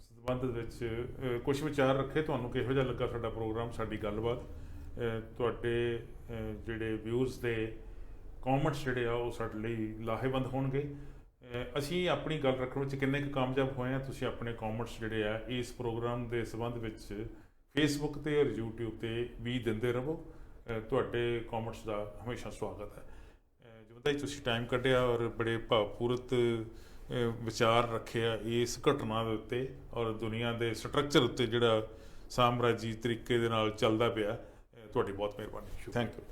ਸੰਬੰਧ ਵਿੱਚ ਕੁਝ ਵਿਚਾਰ ਰੱਖੇ। ਤੁਹਾਨੂੰ ਕਿਹੋ ਜਿਹਾ ਲੱਗਾ ਸਾਡਾ ਪ੍ਰੋਗਰਾਮ, ਸਾਡੀ ਗੱਲਬਾਤ? ਤੁਹਾਡੇ ਜਿਹੜੇ ਵਿਊਜ਼ ਦੇ ਕਮੈਂਟਸ ਜਿਹੜੇ ਆ ਉਹ ਸਾਡੇ ਲਈ ਲਾਹੇਵੰਦ ਹੋਣਗੇ। ਅਸੀਂ ਆਪਣੀ ਗੱਲ ਰੱਖਣ ਵਿੱਚ ਕਿੰਨੇ ਕੁ ਕਾਮਯਾਬ ਹੋਏ ਹਾਂ, ਤੁਸੀਂ ਆਪਣੇ ਕਮੈਂਟਸ ਜਿਹੜੇ ਆ ਇਸ ਪ੍ਰੋਗਰਾਮ ਦੇ ਸੰਬੰਧ ਵਿੱਚ ਫੇਸਬੁੱਕ 'ਤੇ ਔਰ YouTube 'ਤੇ ਵੀ ਦਿੰਦੇ ਰਹੋ। ਤੁਹਾਡੇ ਕਮੈਂਟਸ ਦਾ ਹਮੇਸ਼ਾ ਸਵਾਗਤ ਹੈ। ਜਿਵੇਂ ਤੁਸੀਂ ਟਾਈਮ ਕੱਢਿਆ ਔਰ ਬੜੇ ਭਾਵਪੂਰਤ ਵਿਚਾਰ ਰੱਖਿਆ ਇਸ ਘਟਨਾ ਦੇ ਉੱਤੇ ਔਰ ਦੁਨੀਆ ਦੇ ਸਟਰਕਚਰ ਉੱਤੇ ਜਿਹੜਾ ਸਾਮਰਾਜੀ ਤਰੀਕੇ ਦੇ ਨਾਲ ਚੱਲਦਾ ਪਿਆ, ਤੁਹਾਡੀ ਬਹੁਤ ਮਿਹਰਬਾਨੀ। Thank you.